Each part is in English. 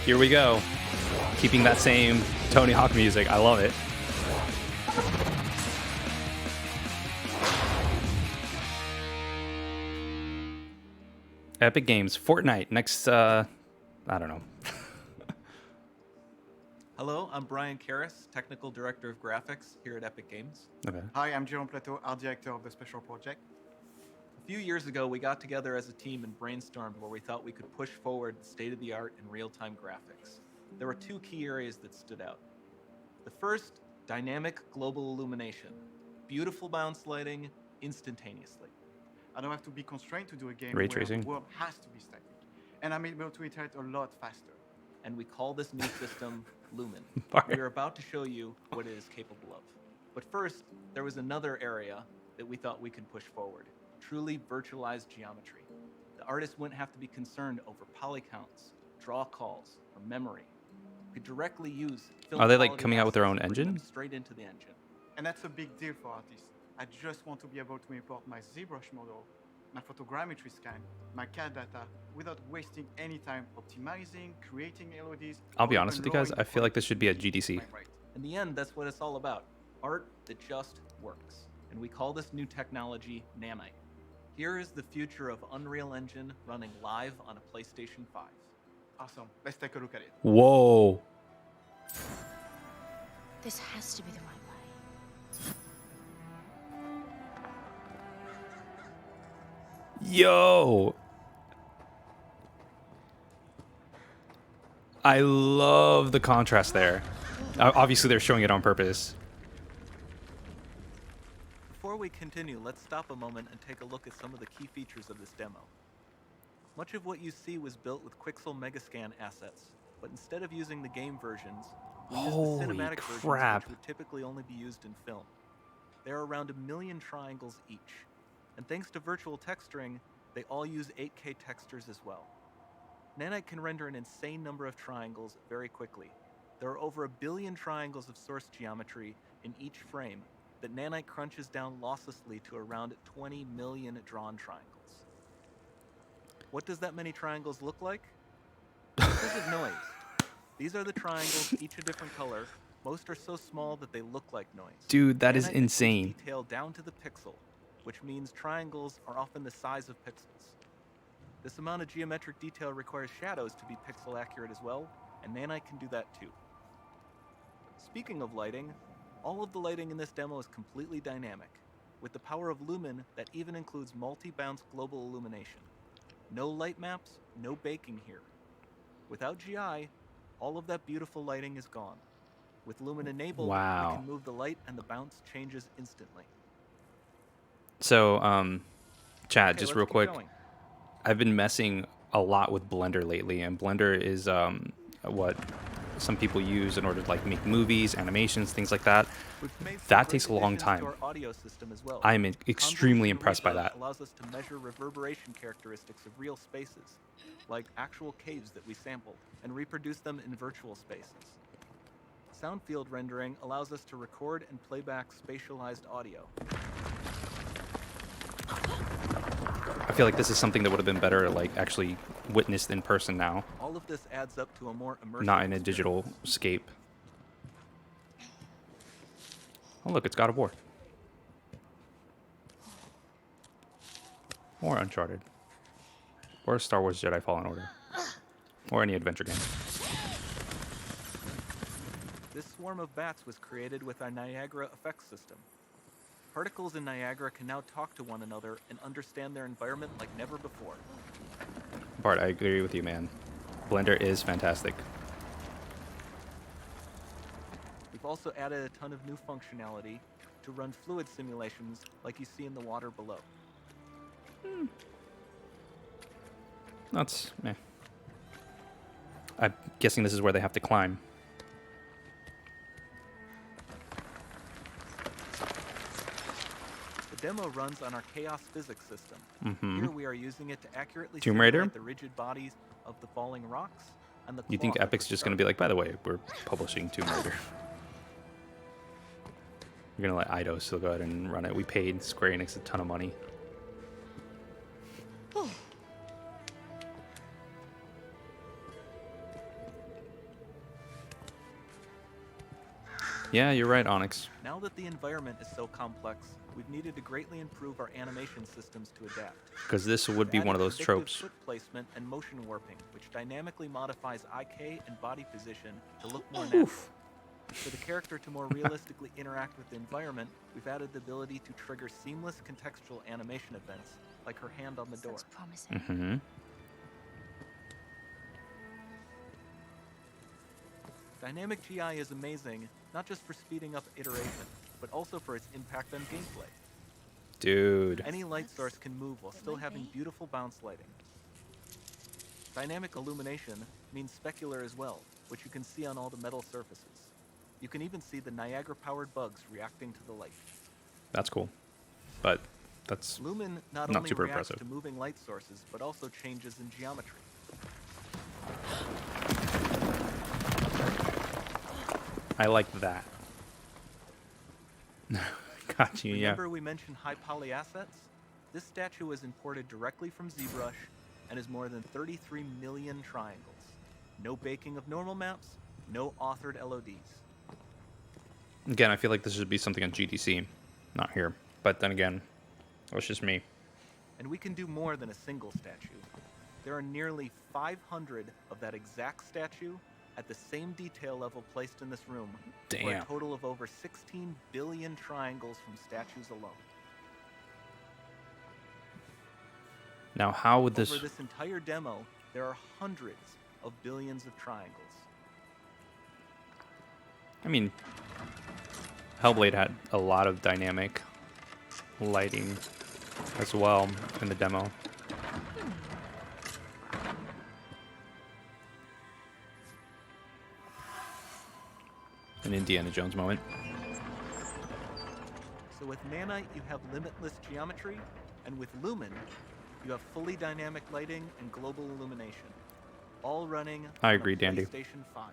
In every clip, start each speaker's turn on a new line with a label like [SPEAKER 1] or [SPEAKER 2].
[SPEAKER 1] Here we go. Keeping that same Tony Hawk music. I love it. Epic Games, Fortnite. Next, I don't know.
[SPEAKER 2] Hello, I'm Brian Karras, Technical Director of Graphics here at Epic Games.
[SPEAKER 1] Okay.
[SPEAKER 3] Hi, I'm Jérôme Plateau, Art Director of the Special Project.
[SPEAKER 2] A few years ago, we got together as a team and brainstormed where we thought we could push forward the state-of-the-art in real-time graphics. There were two key areas that stood out. The first, dynamic global illumination. Beautiful bounce lighting instantaneously.
[SPEAKER 3] I don't have to be constrained to do a game
[SPEAKER 1] Ray
[SPEAKER 3] where
[SPEAKER 1] tracing.
[SPEAKER 3] the world has to be static. And I'm able to iterate a lot faster.
[SPEAKER 2] And we call this new system Lumen.
[SPEAKER 1] Bart.
[SPEAKER 2] We are about to show you what it is capable of. But first, there was another area that we thought we could push forward. Truly virtualized geometry. The artist wouldn't have to be concerned over poly counts, draw calls, or memory. We could directly use film
[SPEAKER 1] Are they like
[SPEAKER 2] quality
[SPEAKER 1] coming out with their
[SPEAKER 2] assets
[SPEAKER 1] own
[SPEAKER 2] and bring them
[SPEAKER 1] engine?
[SPEAKER 2] straight into the engine.
[SPEAKER 3] And that's a big deal for artists. I just want to be able to import my ZBrush model, my photogrammetry scan, my CAD data, without wasting any time optimizing, creating LODs.
[SPEAKER 1] I'll be honest with you guys, I feel like this should be at GDC.
[SPEAKER 2] In the end, that's what it's all about. Art that just works. And we call this new technology Nanite. Here is the future of Unreal Engine running live on a PlayStation 5.
[SPEAKER 3] Awesome. Let's take a look at it.
[SPEAKER 1] Whoa.
[SPEAKER 4] This has to be the right way.
[SPEAKER 1] Yo. I love the contrast there. Obviously, they're showing it on purpose.
[SPEAKER 2] Before we continue, let's stop a moment and take a look at some of the key features of this demo. Much of what you see was built with Quixel Megascan assets, but instead of using the game versions, we used the
[SPEAKER 1] Holy
[SPEAKER 2] cinematic
[SPEAKER 1] crap.
[SPEAKER 2] versions, which would typically only be used in film. There are around 1 million triangles each, and thanks to virtual texturing, they all use 8K textures as well. Nanite can render an insane number of triangles very quickly. There are over 1 billion triangles of source geometry in each frame that Nanite crunches down losslessly to around 20 million drawn triangles. What does that many triangles look like? This isn't noise. These are the triangles, each a different color. Most are so small that they look like noise.
[SPEAKER 1] Dude, that is
[SPEAKER 2] Nanite
[SPEAKER 1] insane.
[SPEAKER 2] achieves detail down to the pixel, which means triangles are often the size of pixels. This amount of geometric detail requires shadows to be pixel accurate as well, and Nanite can do that too. Speaking of lighting, all of the lighting in this demo is completely dynamic, with the power of Lumen that even includes multi-bounce global illumination. No light maps, no baking here. Without GI, all of that beautiful lighting is gone. With Lumen enabled,
[SPEAKER 1] Wow.
[SPEAKER 2] we can move the light and the bounce changes instantly.
[SPEAKER 1] So, chat,
[SPEAKER 2] Okay,
[SPEAKER 1] just
[SPEAKER 2] let's
[SPEAKER 1] real
[SPEAKER 2] keep
[SPEAKER 1] quick.
[SPEAKER 2] going.
[SPEAKER 1] I've been messing a lot with Blender lately, and Blender is what some people use in order to like make movies, animations, things like that.
[SPEAKER 2] We've made some
[SPEAKER 1] That
[SPEAKER 2] great
[SPEAKER 1] takes a long
[SPEAKER 2] additions to
[SPEAKER 1] time.
[SPEAKER 2] our audio system as well.
[SPEAKER 1] I'm extremely
[SPEAKER 2] Convolution
[SPEAKER 1] impressed by
[SPEAKER 2] ratio
[SPEAKER 1] that.
[SPEAKER 2] allows us to measure reverberation characteristics of real spaces, like actual caves that we sampled, and reproduce them in virtual spaces. Sound field rendering allows us to record and play back spatialized audio.
[SPEAKER 1] I feel like this is something that would have been better like actually witnessed in person now,
[SPEAKER 2] All of this adds up to a more immersive
[SPEAKER 1] not in a
[SPEAKER 2] experience.
[SPEAKER 1] digital scape. Oh look, it's God of War. Or Uncharted. Or Star Wars Jedi Fallen Order. Or any adventure game.
[SPEAKER 2] This swarm of bats was created with our Niagara effects system. Particles in Niagara can now talk to one another and understand their environment like never before.
[SPEAKER 1] Bart, I agree with you, man. Blender is fantastic.
[SPEAKER 2] We've also added a ton of new functionality to run fluid simulations like you see in the water below.
[SPEAKER 1] That's meh. I'm guessing this is where they have to climb.
[SPEAKER 2] The demo runs on our chaos physics system.
[SPEAKER 1] Mm-hmm.
[SPEAKER 2] Here we are using it to accurately
[SPEAKER 1] Tomb Raider?
[SPEAKER 2] simulate the rigid bodies of the falling rocks and the
[SPEAKER 1] You think
[SPEAKER 2] claws of
[SPEAKER 1] Epic's
[SPEAKER 2] the
[SPEAKER 1] just going to be like, by the way, we're publishing Tomb Raider. You're going to let Eidos still go ahead and run it. We paid Square Enix a ton of money. Yeah, you're right, Onyx.
[SPEAKER 2] Now that the environment is so complex, we've needed to greatly improve our animation systems to adapt.
[SPEAKER 1] Because this would be
[SPEAKER 2] We've
[SPEAKER 1] one of
[SPEAKER 2] added
[SPEAKER 1] those
[SPEAKER 2] predictive
[SPEAKER 1] tropes.
[SPEAKER 2] foot placement and motion warping, which dynamically modifies IK and body position to look more natural. For the character to more realistically interact with the environment, we've added the ability to trigger seamless contextual animation events, like her hand on the door.
[SPEAKER 4] That's promising.
[SPEAKER 1] Mm-hmm.
[SPEAKER 2] Dynamic GI is amazing, not just for speeding up iteration, but also for its impact on gameplay.
[SPEAKER 1] Dude.
[SPEAKER 2] Any light source can move while still having beautiful bounce lighting. Dynamic illumination means specular as well, which you can see on all the metal surfaces. You can even see the Niagara-powered bugs reacting to the light.
[SPEAKER 1] That's cool. But that's
[SPEAKER 2] Lumen not
[SPEAKER 1] not
[SPEAKER 2] only
[SPEAKER 1] super
[SPEAKER 2] reacts
[SPEAKER 1] impressive.
[SPEAKER 2] to moving light sources, but also changes in geometry.
[SPEAKER 1] I like that. Got you, yeah.
[SPEAKER 2] Remember we mentioned high poly assets? This statue was imported directly from ZBrush and is more than 33 million triangles. No baking of normal maps, no authored LODs.
[SPEAKER 1] Again, I feel like this should be something on GDC, not here. But then again, that's just me.
[SPEAKER 2] And we can do more than a single statue. There are nearly 500 of that exact statue at the same detail level placed in this room, for a
[SPEAKER 1] Damn.
[SPEAKER 2] total of over 16 billion triangles from statues alone.
[SPEAKER 1] Now, how would
[SPEAKER 2] Over
[SPEAKER 1] this...
[SPEAKER 2] this entire demo, there are hundreds of billions of triangles.
[SPEAKER 1] I mean, Hellblade had a lot of dynamic lighting as well in the demo. An Indiana Jones moment.
[SPEAKER 2] So with Nanite, you have limitless geometry, and with Lumen, you have fully dynamic lighting and global illumination, all running
[SPEAKER 1] I
[SPEAKER 2] on
[SPEAKER 1] agree,
[SPEAKER 2] a
[SPEAKER 1] Dandy.
[SPEAKER 2] PlayStation 5.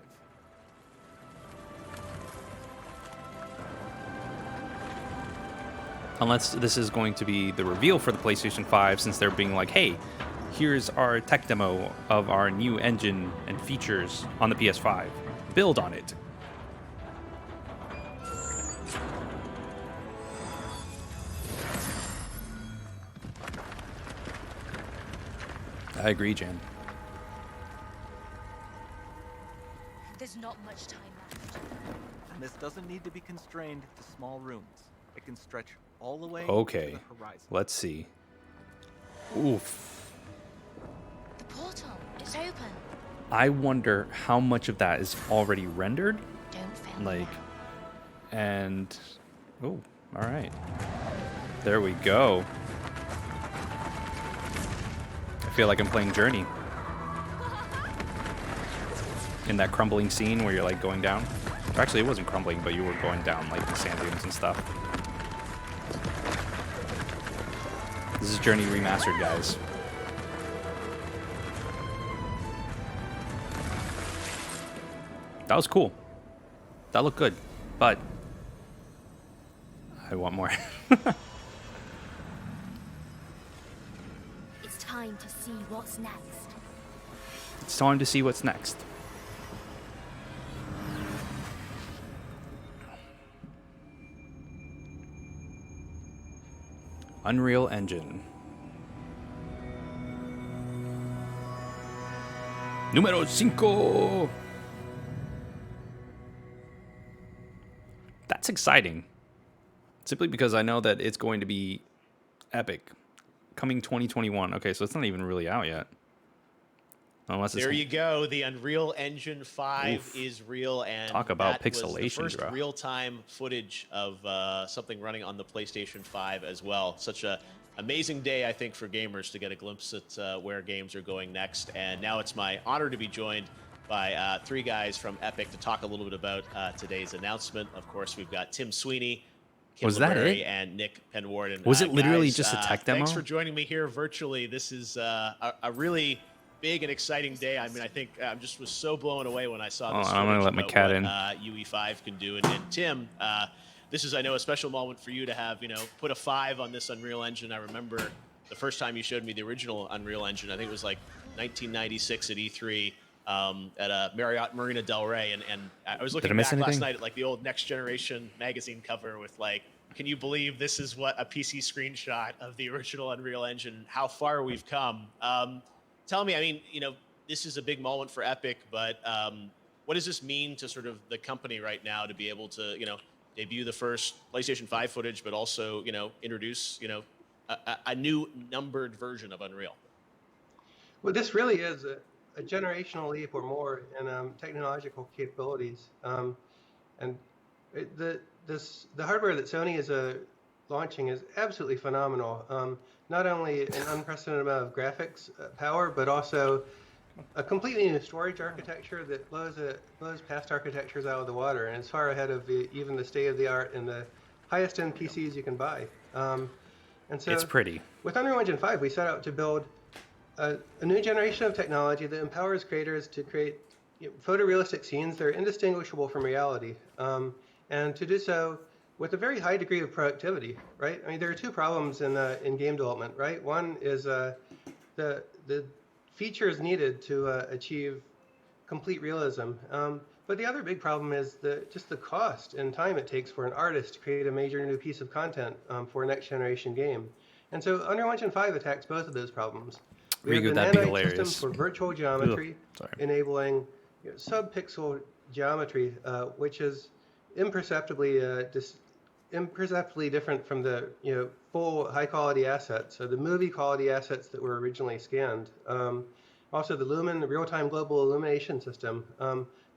[SPEAKER 1] Unless this is going to be the reveal for the PlayStation 5, since they're being like, hey, here's our tech demo of our new engine and features on the PS5. Build on it. I agree, Jan.
[SPEAKER 4] There's not much time left.
[SPEAKER 2] And this doesn't need to be constrained to small rooms. It can stretch all the way
[SPEAKER 1] Okay,
[SPEAKER 2] to the horizon.
[SPEAKER 1] let's see. Oof.
[SPEAKER 4] The portal, it's open.
[SPEAKER 1] I wonder how much of that is already rendered.
[SPEAKER 4] Don't fail me
[SPEAKER 1] Like,
[SPEAKER 4] now.
[SPEAKER 1] and... Oh, all right. There we go. I feel like I'm playing Journey. In that crumbling scene where you're like going down. Actually, it wasn't crumbling, but you were going down like the sand dunes and stuff. This is Journey Remastered, guys. That was cool. That looked good, but I want more.
[SPEAKER 5] It's time to see what's next.
[SPEAKER 1] It's time to see what's next. Unreal Engine. Número 5. That's exciting. Simply because I know that it's going to be epic. Coming 2021. Okay, so it's not even really out yet. Unless it's
[SPEAKER 6] There you go. The Unreal Engine 5
[SPEAKER 1] Oof.
[SPEAKER 6] is real, and
[SPEAKER 1] Talk about
[SPEAKER 6] that was the
[SPEAKER 1] pixelation,
[SPEAKER 6] first
[SPEAKER 1] bro.
[SPEAKER 6] real-time footage of something running on the PlayStation 5 as well. Such a amazing day, I think, for gamers to get a glimpse at where games are going next. And now it's my honor to be joined by three guys from Epic to talk a little bit about today's announcement. Of course, we've got Tim Sweeney, Kim
[SPEAKER 1] Was that
[SPEAKER 6] LeBerry,
[SPEAKER 1] it?
[SPEAKER 6] and Nick Penwarden.
[SPEAKER 1] Was it literally
[SPEAKER 6] Guys,
[SPEAKER 1] just a tech demo?
[SPEAKER 6] Thanks for joining me here virtually. This is a really big and exciting day. I mean, I think I just was so blown away when I saw this.
[SPEAKER 1] I'm gonna let my cat in.
[SPEAKER 6] UE5 can do, and Tim, this is, I know, a special moment for you to have, put a 5 on this Unreal Engine. I remember the first time you showed me the original Unreal Engine. I think it was like 1996 at E3. at Marriott Marina Del Rey, and I was looking
[SPEAKER 1] I miss
[SPEAKER 6] back last
[SPEAKER 1] anything?
[SPEAKER 6] night at like the old Next Generation magazine cover with like, can you believe this is what a PC screenshot of the original Unreal Engine? How far we've come. Tell me, I mean, this is a big moment for Epic, but what does this mean to sort of the company right now to be able to, debut the first PlayStation 5 footage, but also, introduce, a new numbered version of Unreal?
[SPEAKER 7] Well, this really is a generational leap or more in technological capabilities. And the hardware that Sony is launching is absolutely phenomenal. Not only an unprecedented amount of graphics power, but also a completely new storage architecture that blows past architectures out of the water, and it's far ahead of even the state of the art and the highest end PCs you can buy. And so
[SPEAKER 1] It's pretty.
[SPEAKER 7] with Unreal Engine 5, we set out to build a new generation of technology that empowers creators to create photorealistic scenes that are indistinguishable from reality, and to do so with a very high degree of productivity, right? I mean, there are two problems in game development, right? One is the features needed to achieve complete realism. But the other big problem is just the cost and time it takes for an artist to create a major new piece of content for a next generation game. And so Unreal Engine 5 attacks both of those problems. We have
[SPEAKER 1] Rigu,
[SPEAKER 7] the
[SPEAKER 1] that'd be
[SPEAKER 7] nanite
[SPEAKER 1] hilarious.
[SPEAKER 7] system for virtual geometry,
[SPEAKER 1] Sorry.
[SPEAKER 7] enabling sub-pixel geometry, which is imperceptibly different from the full high-quality assets, so the movie-quality assets that were originally scanned. Also, the Lumen, the real-time global illumination system,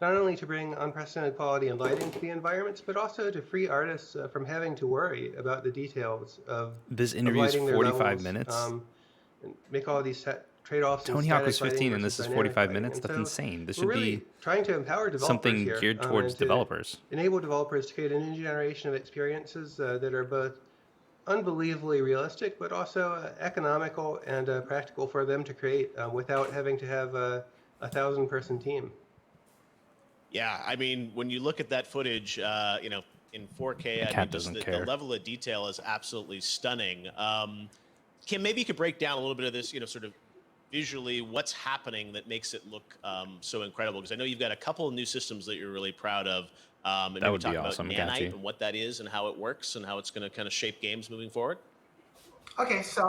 [SPEAKER 7] not only to bring unprecedented quality and lighting to the environments, but also to free artists from having to worry about the details of
[SPEAKER 1] This interview is
[SPEAKER 7] lighting their
[SPEAKER 1] 45
[SPEAKER 7] levels,
[SPEAKER 1] minutes.
[SPEAKER 7] and make all these trade-offs.
[SPEAKER 1] Tony
[SPEAKER 7] in
[SPEAKER 1] Hawk was
[SPEAKER 7] static
[SPEAKER 1] 15
[SPEAKER 7] lighting
[SPEAKER 1] and this
[SPEAKER 7] versus
[SPEAKER 1] is 45
[SPEAKER 7] dynamic
[SPEAKER 1] minutes.
[SPEAKER 7] lighting.
[SPEAKER 1] That's
[SPEAKER 7] And so
[SPEAKER 1] insane. This
[SPEAKER 7] we're
[SPEAKER 1] should
[SPEAKER 7] really
[SPEAKER 1] be
[SPEAKER 7] trying to empower developers
[SPEAKER 1] something
[SPEAKER 7] here,
[SPEAKER 1] geared towards
[SPEAKER 7] and to
[SPEAKER 1] developers.
[SPEAKER 7] enable developers to create a new generation of experiences that are both unbelievably realistic, but also economical and practical for them to create without having to have a 1,000-person team.
[SPEAKER 6] Yeah, I mean, when you look at that footage, in 4K,
[SPEAKER 1] The
[SPEAKER 6] I
[SPEAKER 1] cat
[SPEAKER 6] mean, just
[SPEAKER 1] doesn't
[SPEAKER 6] the
[SPEAKER 1] care.
[SPEAKER 6] level of detail is absolutely stunning. Kim, maybe you could break down a little bit of this, sort of visually, what's happening that makes it look so incredible? Because I know you've got a couple of new systems that you're really proud of. And
[SPEAKER 1] That
[SPEAKER 6] maybe
[SPEAKER 1] would be
[SPEAKER 6] talk
[SPEAKER 1] awesome,
[SPEAKER 6] about
[SPEAKER 1] Gachi.
[SPEAKER 6] Nanite and what that is and how it works and how it's going to kind of shape games moving forward.
[SPEAKER 8] Okay, so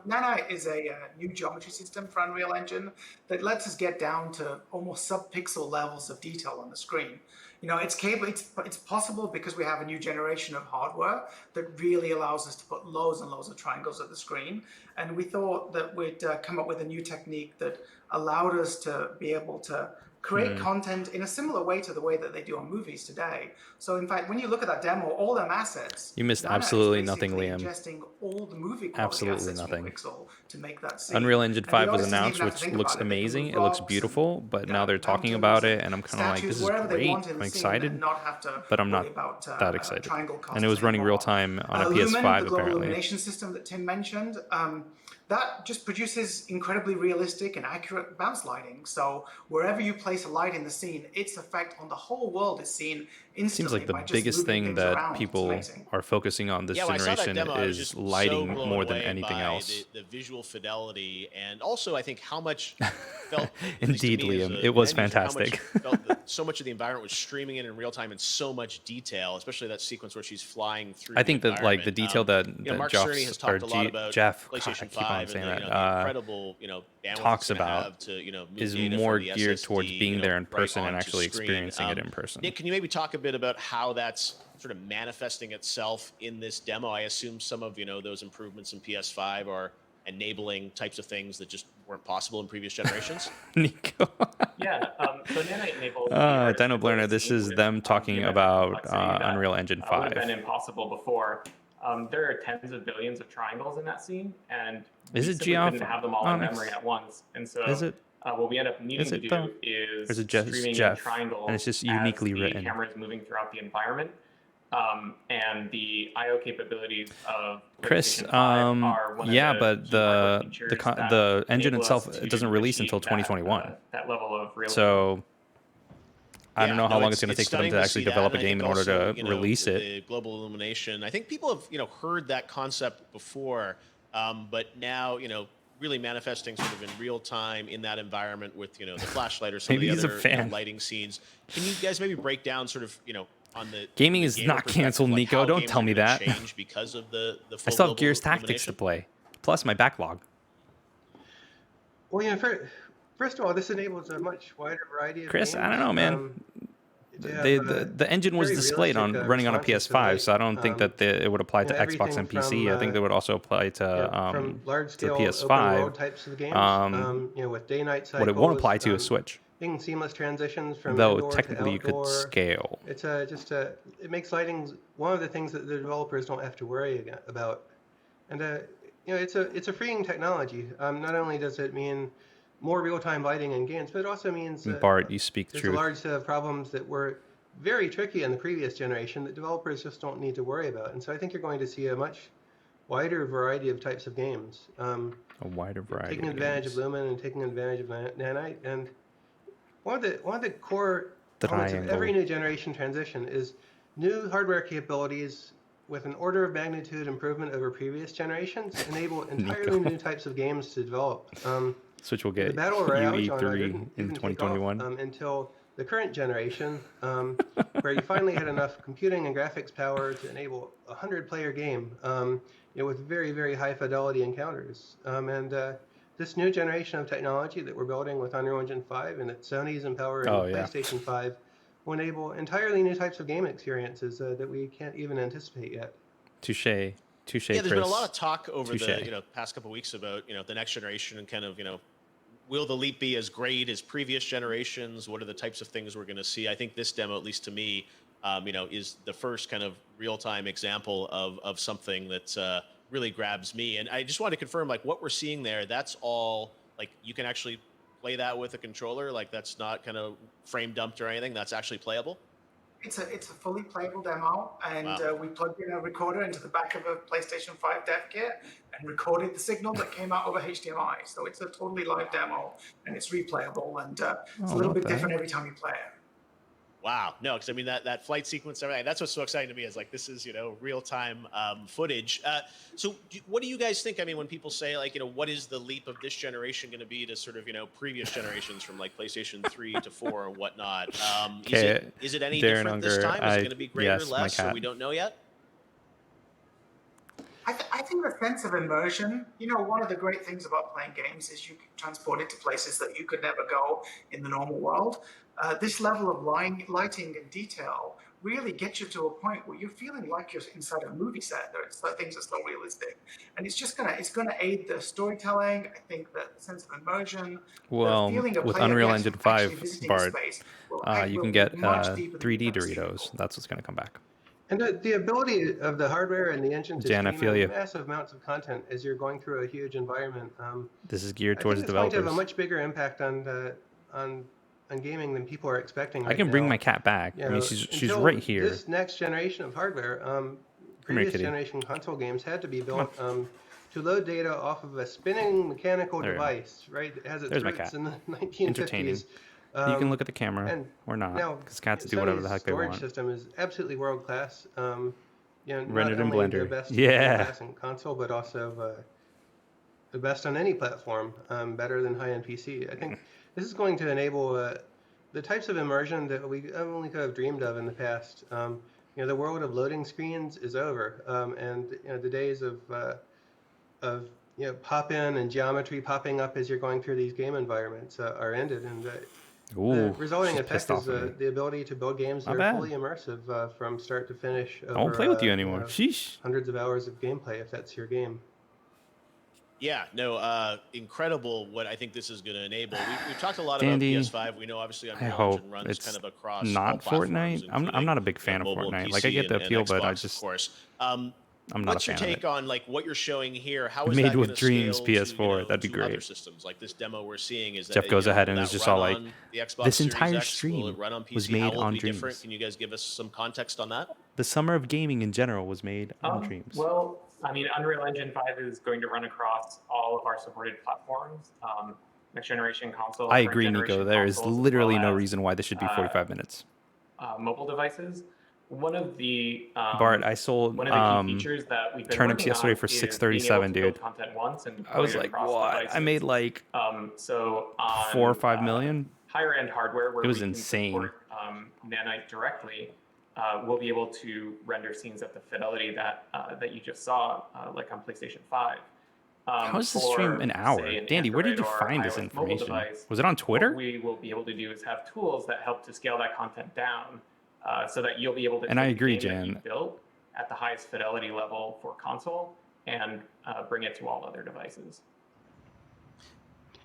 [SPEAKER 8] Nanite is a new geometry system for Unreal Engine that lets us get down to almost sub-pixel levels of detail on the screen. It's capable. It's possible because we have a new generation of hardware that really allows us to put loads and loads of triangles at the screen. And we thought that we'd come up with a new technique that allowed us to be able to create content in a similar way to the way that they do on movies today. So in fact, when you look at that demo, all them assets,
[SPEAKER 1] You missed
[SPEAKER 8] Nanite is
[SPEAKER 1] absolutely nothing,
[SPEAKER 8] basically
[SPEAKER 1] Liam.
[SPEAKER 8] ingesting all the movie quality
[SPEAKER 1] Absolutely
[SPEAKER 8] assets
[SPEAKER 1] nothing.
[SPEAKER 8] from Pixel to make that scene.
[SPEAKER 1] Unreal Engine
[SPEAKER 8] And
[SPEAKER 1] 5
[SPEAKER 8] the
[SPEAKER 1] was
[SPEAKER 8] artist doesn't
[SPEAKER 1] announced,
[SPEAKER 8] even have to
[SPEAKER 1] which
[SPEAKER 8] think
[SPEAKER 1] looks
[SPEAKER 8] about it. They can
[SPEAKER 1] amazing.
[SPEAKER 8] move
[SPEAKER 1] It looks
[SPEAKER 8] rocks
[SPEAKER 1] beautiful,
[SPEAKER 8] and,
[SPEAKER 1] but now they're talking
[SPEAKER 8] mountains
[SPEAKER 1] about it,
[SPEAKER 8] and
[SPEAKER 1] and I'm kind of like,
[SPEAKER 8] statues,
[SPEAKER 1] this is
[SPEAKER 8] wherever they
[SPEAKER 1] great.
[SPEAKER 8] want in
[SPEAKER 1] I'm
[SPEAKER 8] the scene,
[SPEAKER 1] excited,
[SPEAKER 8] and not have to
[SPEAKER 1] but I'm not
[SPEAKER 8] worry about,
[SPEAKER 1] that excited.
[SPEAKER 8] triangle
[SPEAKER 1] And it was
[SPEAKER 8] costs
[SPEAKER 1] running real
[SPEAKER 8] anymore.
[SPEAKER 1] time on a
[SPEAKER 8] Lumen,
[SPEAKER 1] PS5
[SPEAKER 8] the global
[SPEAKER 1] apparently.
[SPEAKER 8] illumination system that Tim mentioned, that just produces incredibly realistic and accurate bounce lighting. So wherever you place a light in the scene, its effect on the whole world is seen instantly.
[SPEAKER 1] Seems like the
[SPEAKER 8] by just
[SPEAKER 1] biggest
[SPEAKER 8] moving
[SPEAKER 1] thing
[SPEAKER 8] things
[SPEAKER 1] that
[SPEAKER 8] around. It's
[SPEAKER 1] people
[SPEAKER 8] amazing.
[SPEAKER 1] are focusing on this
[SPEAKER 6] Yeah, when I saw that
[SPEAKER 1] generation
[SPEAKER 6] demo, I was
[SPEAKER 1] is
[SPEAKER 6] just so
[SPEAKER 1] lighting
[SPEAKER 6] blown
[SPEAKER 1] more than
[SPEAKER 6] away
[SPEAKER 1] anything
[SPEAKER 6] by
[SPEAKER 1] else.
[SPEAKER 6] the visual fidelity, and also I think how much felt, at least to
[SPEAKER 1] Indeed,
[SPEAKER 6] me as
[SPEAKER 1] Liam,
[SPEAKER 6] a-
[SPEAKER 1] it was
[SPEAKER 6] an end user, how much
[SPEAKER 1] fantastic.
[SPEAKER 6] felt that so much of the environment was streaming in real time in so much detail, especially that sequence where she's flying through.
[SPEAKER 1] I think
[SPEAKER 6] the
[SPEAKER 1] that like the
[SPEAKER 6] environment.
[SPEAKER 1] detail that
[SPEAKER 6] Mark
[SPEAKER 1] Geoff
[SPEAKER 6] Cerny has
[SPEAKER 1] or
[SPEAKER 6] talked a lot about
[SPEAKER 1] Jeff, God, I
[SPEAKER 6] PlayStation
[SPEAKER 1] keep on
[SPEAKER 6] 5
[SPEAKER 1] saying
[SPEAKER 6] and
[SPEAKER 1] that,
[SPEAKER 6] the incredible bandwidth
[SPEAKER 1] talks
[SPEAKER 6] it's gonna
[SPEAKER 1] about
[SPEAKER 6] have to move
[SPEAKER 1] is
[SPEAKER 6] data
[SPEAKER 1] more
[SPEAKER 6] from the
[SPEAKER 1] geared
[SPEAKER 6] SSD,
[SPEAKER 1] towards being there in
[SPEAKER 6] right
[SPEAKER 1] person and
[SPEAKER 6] onto
[SPEAKER 1] actually
[SPEAKER 6] screen.
[SPEAKER 1] experiencing it in person.
[SPEAKER 6] Nick, can you maybe talk a bit about how that's sort of manifesting itself in this demo? I assume some of those improvements in PS5 are enabling types of things that just weren't possible in previous generations.
[SPEAKER 1] Nico.
[SPEAKER 9] Yeah, so Nanite enables the artist
[SPEAKER 1] Dino
[SPEAKER 9] to build
[SPEAKER 1] Blerner,
[SPEAKER 9] a
[SPEAKER 1] this
[SPEAKER 9] scene
[SPEAKER 1] is
[SPEAKER 9] with,
[SPEAKER 1] them talking
[SPEAKER 9] geometric
[SPEAKER 1] about
[SPEAKER 9] complexity that,
[SPEAKER 1] Unreal Engine
[SPEAKER 9] would
[SPEAKER 1] 5.
[SPEAKER 9] have been impossible before. There are tens of billions of triangles in that scene, and
[SPEAKER 1] Is
[SPEAKER 9] we
[SPEAKER 1] it
[SPEAKER 9] simply
[SPEAKER 1] Geoff
[SPEAKER 9] couldn't have them all in
[SPEAKER 1] Onyx?
[SPEAKER 9] memory at once. And so
[SPEAKER 1] Is it?
[SPEAKER 9] what we end up needing
[SPEAKER 1] Is it
[SPEAKER 9] to
[SPEAKER 1] though?
[SPEAKER 9] do is
[SPEAKER 1] Or is it just
[SPEAKER 9] streaming
[SPEAKER 1] Jeff?
[SPEAKER 9] in triangles
[SPEAKER 1] And it's just uniquely
[SPEAKER 9] as the
[SPEAKER 1] written.
[SPEAKER 9] camera is moving throughout the environment. And the I/O capabilities of
[SPEAKER 1] Chris,
[SPEAKER 9] PlayStation 5 are one
[SPEAKER 1] yeah,
[SPEAKER 9] of
[SPEAKER 1] but
[SPEAKER 9] key hardware features
[SPEAKER 1] the
[SPEAKER 9] that
[SPEAKER 1] engine
[SPEAKER 9] enable
[SPEAKER 1] itself
[SPEAKER 9] us
[SPEAKER 1] it
[SPEAKER 9] to
[SPEAKER 1] doesn't release
[SPEAKER 9] achieve
[SPEAKER 1] until 2021.
[SPEAKER 9] that level of realism.
[SPEAKER 1] So I don't know how long it's going to take for them
[SPEAKER 6] stunning
[SPEAKER 1] to actually
[SPEAKER 6] see that,
[SPEAKER 1] develop a
[SPEAKER 6] and I
[SPEAKER 1] game in
[SPEAKER 6] think
[SPEAKER 1] order
[SPEAKER 6] also,
[SPEAKER 1] to release it.
[SPEAKER 6] The global illumination. I think people have heard that concept before, but now really manifesting sort of in real time in that environment with, the flashlight or some
[SPEAKER 1] Maybe
[SPEAKER 6] of
[SPEAKER 1] he's
[SPEAKER 6] the
[SPEAKER 1] a
[SPEAKER 6] other
[SPEAKER 1] fan.
[SPEAKER 6] lighting scenes. Can you guys maybe break down sort of, on the
[SPEAKER 1] Gaming
[SPEAKER 6] the
[SPEAKER 1] is
[SPEAKER 6] gamer
[SPEAKER 1] not
[SPEAKER 6] perspective,
[SPEAKER 1] canceled,
[SPEAKER 6] like
[SPEAKER 1] Nico.
[SPEAKER 6] how
[SPEAKER 1] Don't
[SPEAKER 6] games
[SPEAKER 1] tell
[SPEAKER 6] are
[SPEAKER 1] me
[SPEAKER 6] gonna
[SPEAKER 1] that.
[SPEAKER 6] change because of the
[SPEAKER 1] I
[SPEAKER 6] full
[SPEAKER 1] still have
[SPEAKER 6] global
[SPEAKER 1] Gears Tactics to
[SPEAKER 6] illumination?
[SPEAKER 1] play, plus my backlog.
[SPEAKER 7] Well, first of all, this enables a much wider variety of
[SPEAKER 1] Chris,
[SPEAKER 7] games.
[SPEAKER 1] I don't know, man.
[SPEAKER 7] To have
[SPEAKER 1] The engine was
[SPEAKER 7] very
[SPEAKER 1] displayed
[SPEAKER 7] realistic
[SPEAKER 1] on running on a
[SPEAKER 7] responses to the
[SPEAKER 1] PS5,
[SPEAKER 7] light.
[SPEAKER 1] so I don't think that it would apply to Xbox
[SPEAKER 7] Everything
[SPEAKER 1] and PC.
[SPEAKER 7] from
[SPEAKER 1] I think that would also apply to
[SPEAKER 7] from large
[SPEAKER 1] the
[SPEAKER 7] scale open
[SPEAKER 1] PS5.
[SPEAKER 7] world types of games. With day-night cycles.
[SPEAKER 1] What it won't apply to is Switch,
[SPEAKER 7] Being seamless transitions from
[SPEAKER 1] though
[SPEAKER 7] indoor to
[SPEAKER 1] technically you could
[SPEAKER 7] outdoor.
[SPEAKER 1] scale.
[SPEAKER 7] It's it makes lighting one of the things that the developers don't have to worry about, and it's a freeing technology. Not only does it mean more real-time lighting in games, but it also means
[SPEAKER 1] Bart, you speak
[SPEAKER 7] there's
[SPEAKER 1] truth.
[SPEAKER 7] a large set of problems that were very tricky in the previous generation that developers just don't need to worry about. And so I think you're going to see a much wider variety of types of games.
[SPEAKER 1] A wider variety.
[SPEAKER 7] Taking advantage of Lumen and taking advantage of Nanite. And one of the core elements of every new generation transition is new hardware capabilities with an order of magnitude improvement over previous generations enable entirely new types of games to develop.
[SPEAKER 1] Switch will get
[SPEAKER 7] the Battle Royale
[SPEAKER 1] UE3
[SPEAKER 7] genre didn't
[SPEAKER 1] in
[SPEAKER 7] even take
[SPEAKER 1] 2021
[SPEAKER 7] off, until the current generation, where you finally had enough computing and graphics power to enable a 100-player game, with very, very high fidelity encounters. This new generation of technology that we're building with Unreal Engine 5 and that Sony's empowering PlayStation 5 will enable entirely new types of game experiences that we can't even anticipate yet.
[SPEAKER 1] Touche,
[SPEAKER 6] Yeah, there's
[SPEAKER 1] Chris.
[SPEAKER 6] been a lot of talk over the past couple of weeks about the next generation and kind of will the leap be as great as previous generations? What are the types of things we're going to see? I think this demo, at least to me, is the first kind of real-time example of something that really grabs me. And I just want to confirm, like, what we're seeing there, that's all, like, you can actually play that with a controller? Like, that's not kind of frame dumped or anything? That's actually playable?
[SPEAKER 8] It's a fully playable demo, and we plugged in a recorder into the back of a PlayStation 5 dev kit and recorded the signal that came out over HDMI. So it's a totally live demo, and it's replayable, and it's a little bit different every time you play it.
[SPEAKER 6] Wow. No, because I mean that flight sequence, everything. That's what's so exciting to me is like this is real time footage. So what do you guys think? I mean, when people say like what is the leap of this generation going to be to sort of previous generations from like PlayStation 3 to 4 and whatnot? Is it any different this time? Is it going to be greater, less, or we don't know yet?
[SPEAKER 8] I think the sense of immersion, one of the great things about playing games is you can transport it to places that you could never go in the normal world. This level of lighting and detail really gets you to a point where you're feeling like you're inside a movie set. Things are so realistic, and it's gonna aid the storytelling. I think that the sense of immersion,
[SPEAKER 1] well,
[SPEAKER 8] the feeling of
[SPEAKER 1] with Unreal Engine 5, Bart, you can get 3D Doritos. That's what's gonna come back.
[SPEAKER 7] And the ability of the hardware and the engine to
[SPEAKER 1] Jan,
[SPEAKER 7] stream massive amounts of content as you're going through a huge environment.
[SPEAKER 1] This is geared towards developers.
[SPEAKER 7] It's going to have a much bigger impact on gaming than people are expecting.
[SPEAKER 1] I can bring my cat back. I mean, she's right here.
[SPEAKER 7] This next generation of hardware, previous generation console games had to be built to load data off of a spinning mechanical device, right? It has its roots in the 1950s.
[SPEAKER 1] Entertaining. You can look at the camera or not, because cats do whatever the heck they want.
[SPEAKER 7] The storage system is absolutely world class.
[SPEAKER 1] Rendered
[SPEAKER 7] not
[SPEAKER 1] in
[SPEAKER 7] only
[SPEAKER 1] Blender.
[SPEAKER 7] the best in console, but also the best on any platform, better than high-end PC. I think this is going to enable the types of immersion that we only could have dreamed of in the past. The world of loading screens is over, and the days of pop in and geometry popping up as you're going through these game environments are ended, and the resulting effect is the ability to build games that are fully immersive from start to finish.
[SPEAKER 1] I won't play with you anymore. Sheesh.
[SPEAKER 7] Hundreds of hours of gameplay if that's your game.
[SPEAKER 6] Yeah, no, incredible what I think this is going to enable. We've talked a lot about PS5. We know obviously Unreal Engine runs kind of across
[SPEAKER 1] not
[SPEAKER 6] all
[SPEAKER 1] Fortnite. I'm not a big fan of Fortnite. Like I get the appeal, but I just
[SPEAKER 6] of course.
[SPEAKER 1] I'm not
[SPEAKER 6] What's
[SPEAKER 1] a fan
[SPEAKER 6] your take
[SPEAKER 1] of it.
[SPEAKER 6] on like what you're showing here? How is
[SPEAKER 1] Made
[SPEAKER 6] that
[SPEAKER 1] with Dreams
[SPEAKER 6] scale
[SPEAKER 1] PS4.
[SPEAKER 6] To,
[SPEAKER 1] That'd be
[SPEAKER 6] to
[SPEAKER 1] great.
[SPEAKER 6] Other systems like this demo we're seeing is that
[SPEAKER 1] Geoff goes ahead and
[SPEAKER 6] that
[SPEAKER 1] is just all like, this entire
[SPEAKER 6] X?
[SPEAKER 1] stream
[SPEAKER 6] Run on PC?
[SPEAKER 1] was made
[SPEAKER 6] How will
[SPEAKER 1] on
[SPEAKER 6] it be
[SPEAKER 1] Dreams.
[SPEAKER 6] different? Can you guys give us some context on that?
[SPEAKER 1] The summer of gaming in general was made on Dreams.
[SPEAKER 9] Well, I mean, Unreal Engine 5 is going to run across all of our supported platforms. Next generation console.
[SPEAKER 1] I agree, Nico. There is literally no reason why this should be 45 minutes.
[SPEAKER 9] Mobile devices. one of the
[SPEAKER 1] Bart, I sold
[SPEAKER 9] one of the key features that we've been
[SPEAKER 1] turnips
[SPEAKER 9] working
[SPEAKER 1] yesterday
[SPEAKER 9] on
[SPEAKER 1] for
[SPEAKER 9] is
[SPEAKER 1] $637,
[SPEAKER 9] being able to
[SPEAKER 1] dude.
[SPEAKER 9] build content once and
[SPEAKER 1] I was
[SPEAKER 9] deploy it
[SPEAKER 1] like,
[SPEAKER 9] across
[SPEAKER 1] what?
[SPEAKER 9] devices.
[SPEAKER 1] I made like
[SPEAKER 9] So on
[SPEAKER 1] 4 or 5 million.
[SPEAKER 9] higher end hardware where
[SPEAKER 1] It was
[SPEAKER 9] we can
[SPEAKER 1] insane.
[SPEAKER 9] support Nanite directly, we'll be able to render scenes at the fidelity that that you just saw, like on PlayStation 5.
[SPEAKER 1] How is this stream an hour? Dandy, where did you find this information? Was it on Twitter?
[SPEAKER 9] What we will be able to do is have tools that help to scale that content down, so that you'll be able to
[SPEAKER 1] And I
[SPEAKER 9] take the
[SPEAKER 1] agree,
[SPEAKER 9] game that you
[SPEAKER 1] Jan.
[SPEAKER 9] built at the highest fidelity level for console and bring it to all other devices.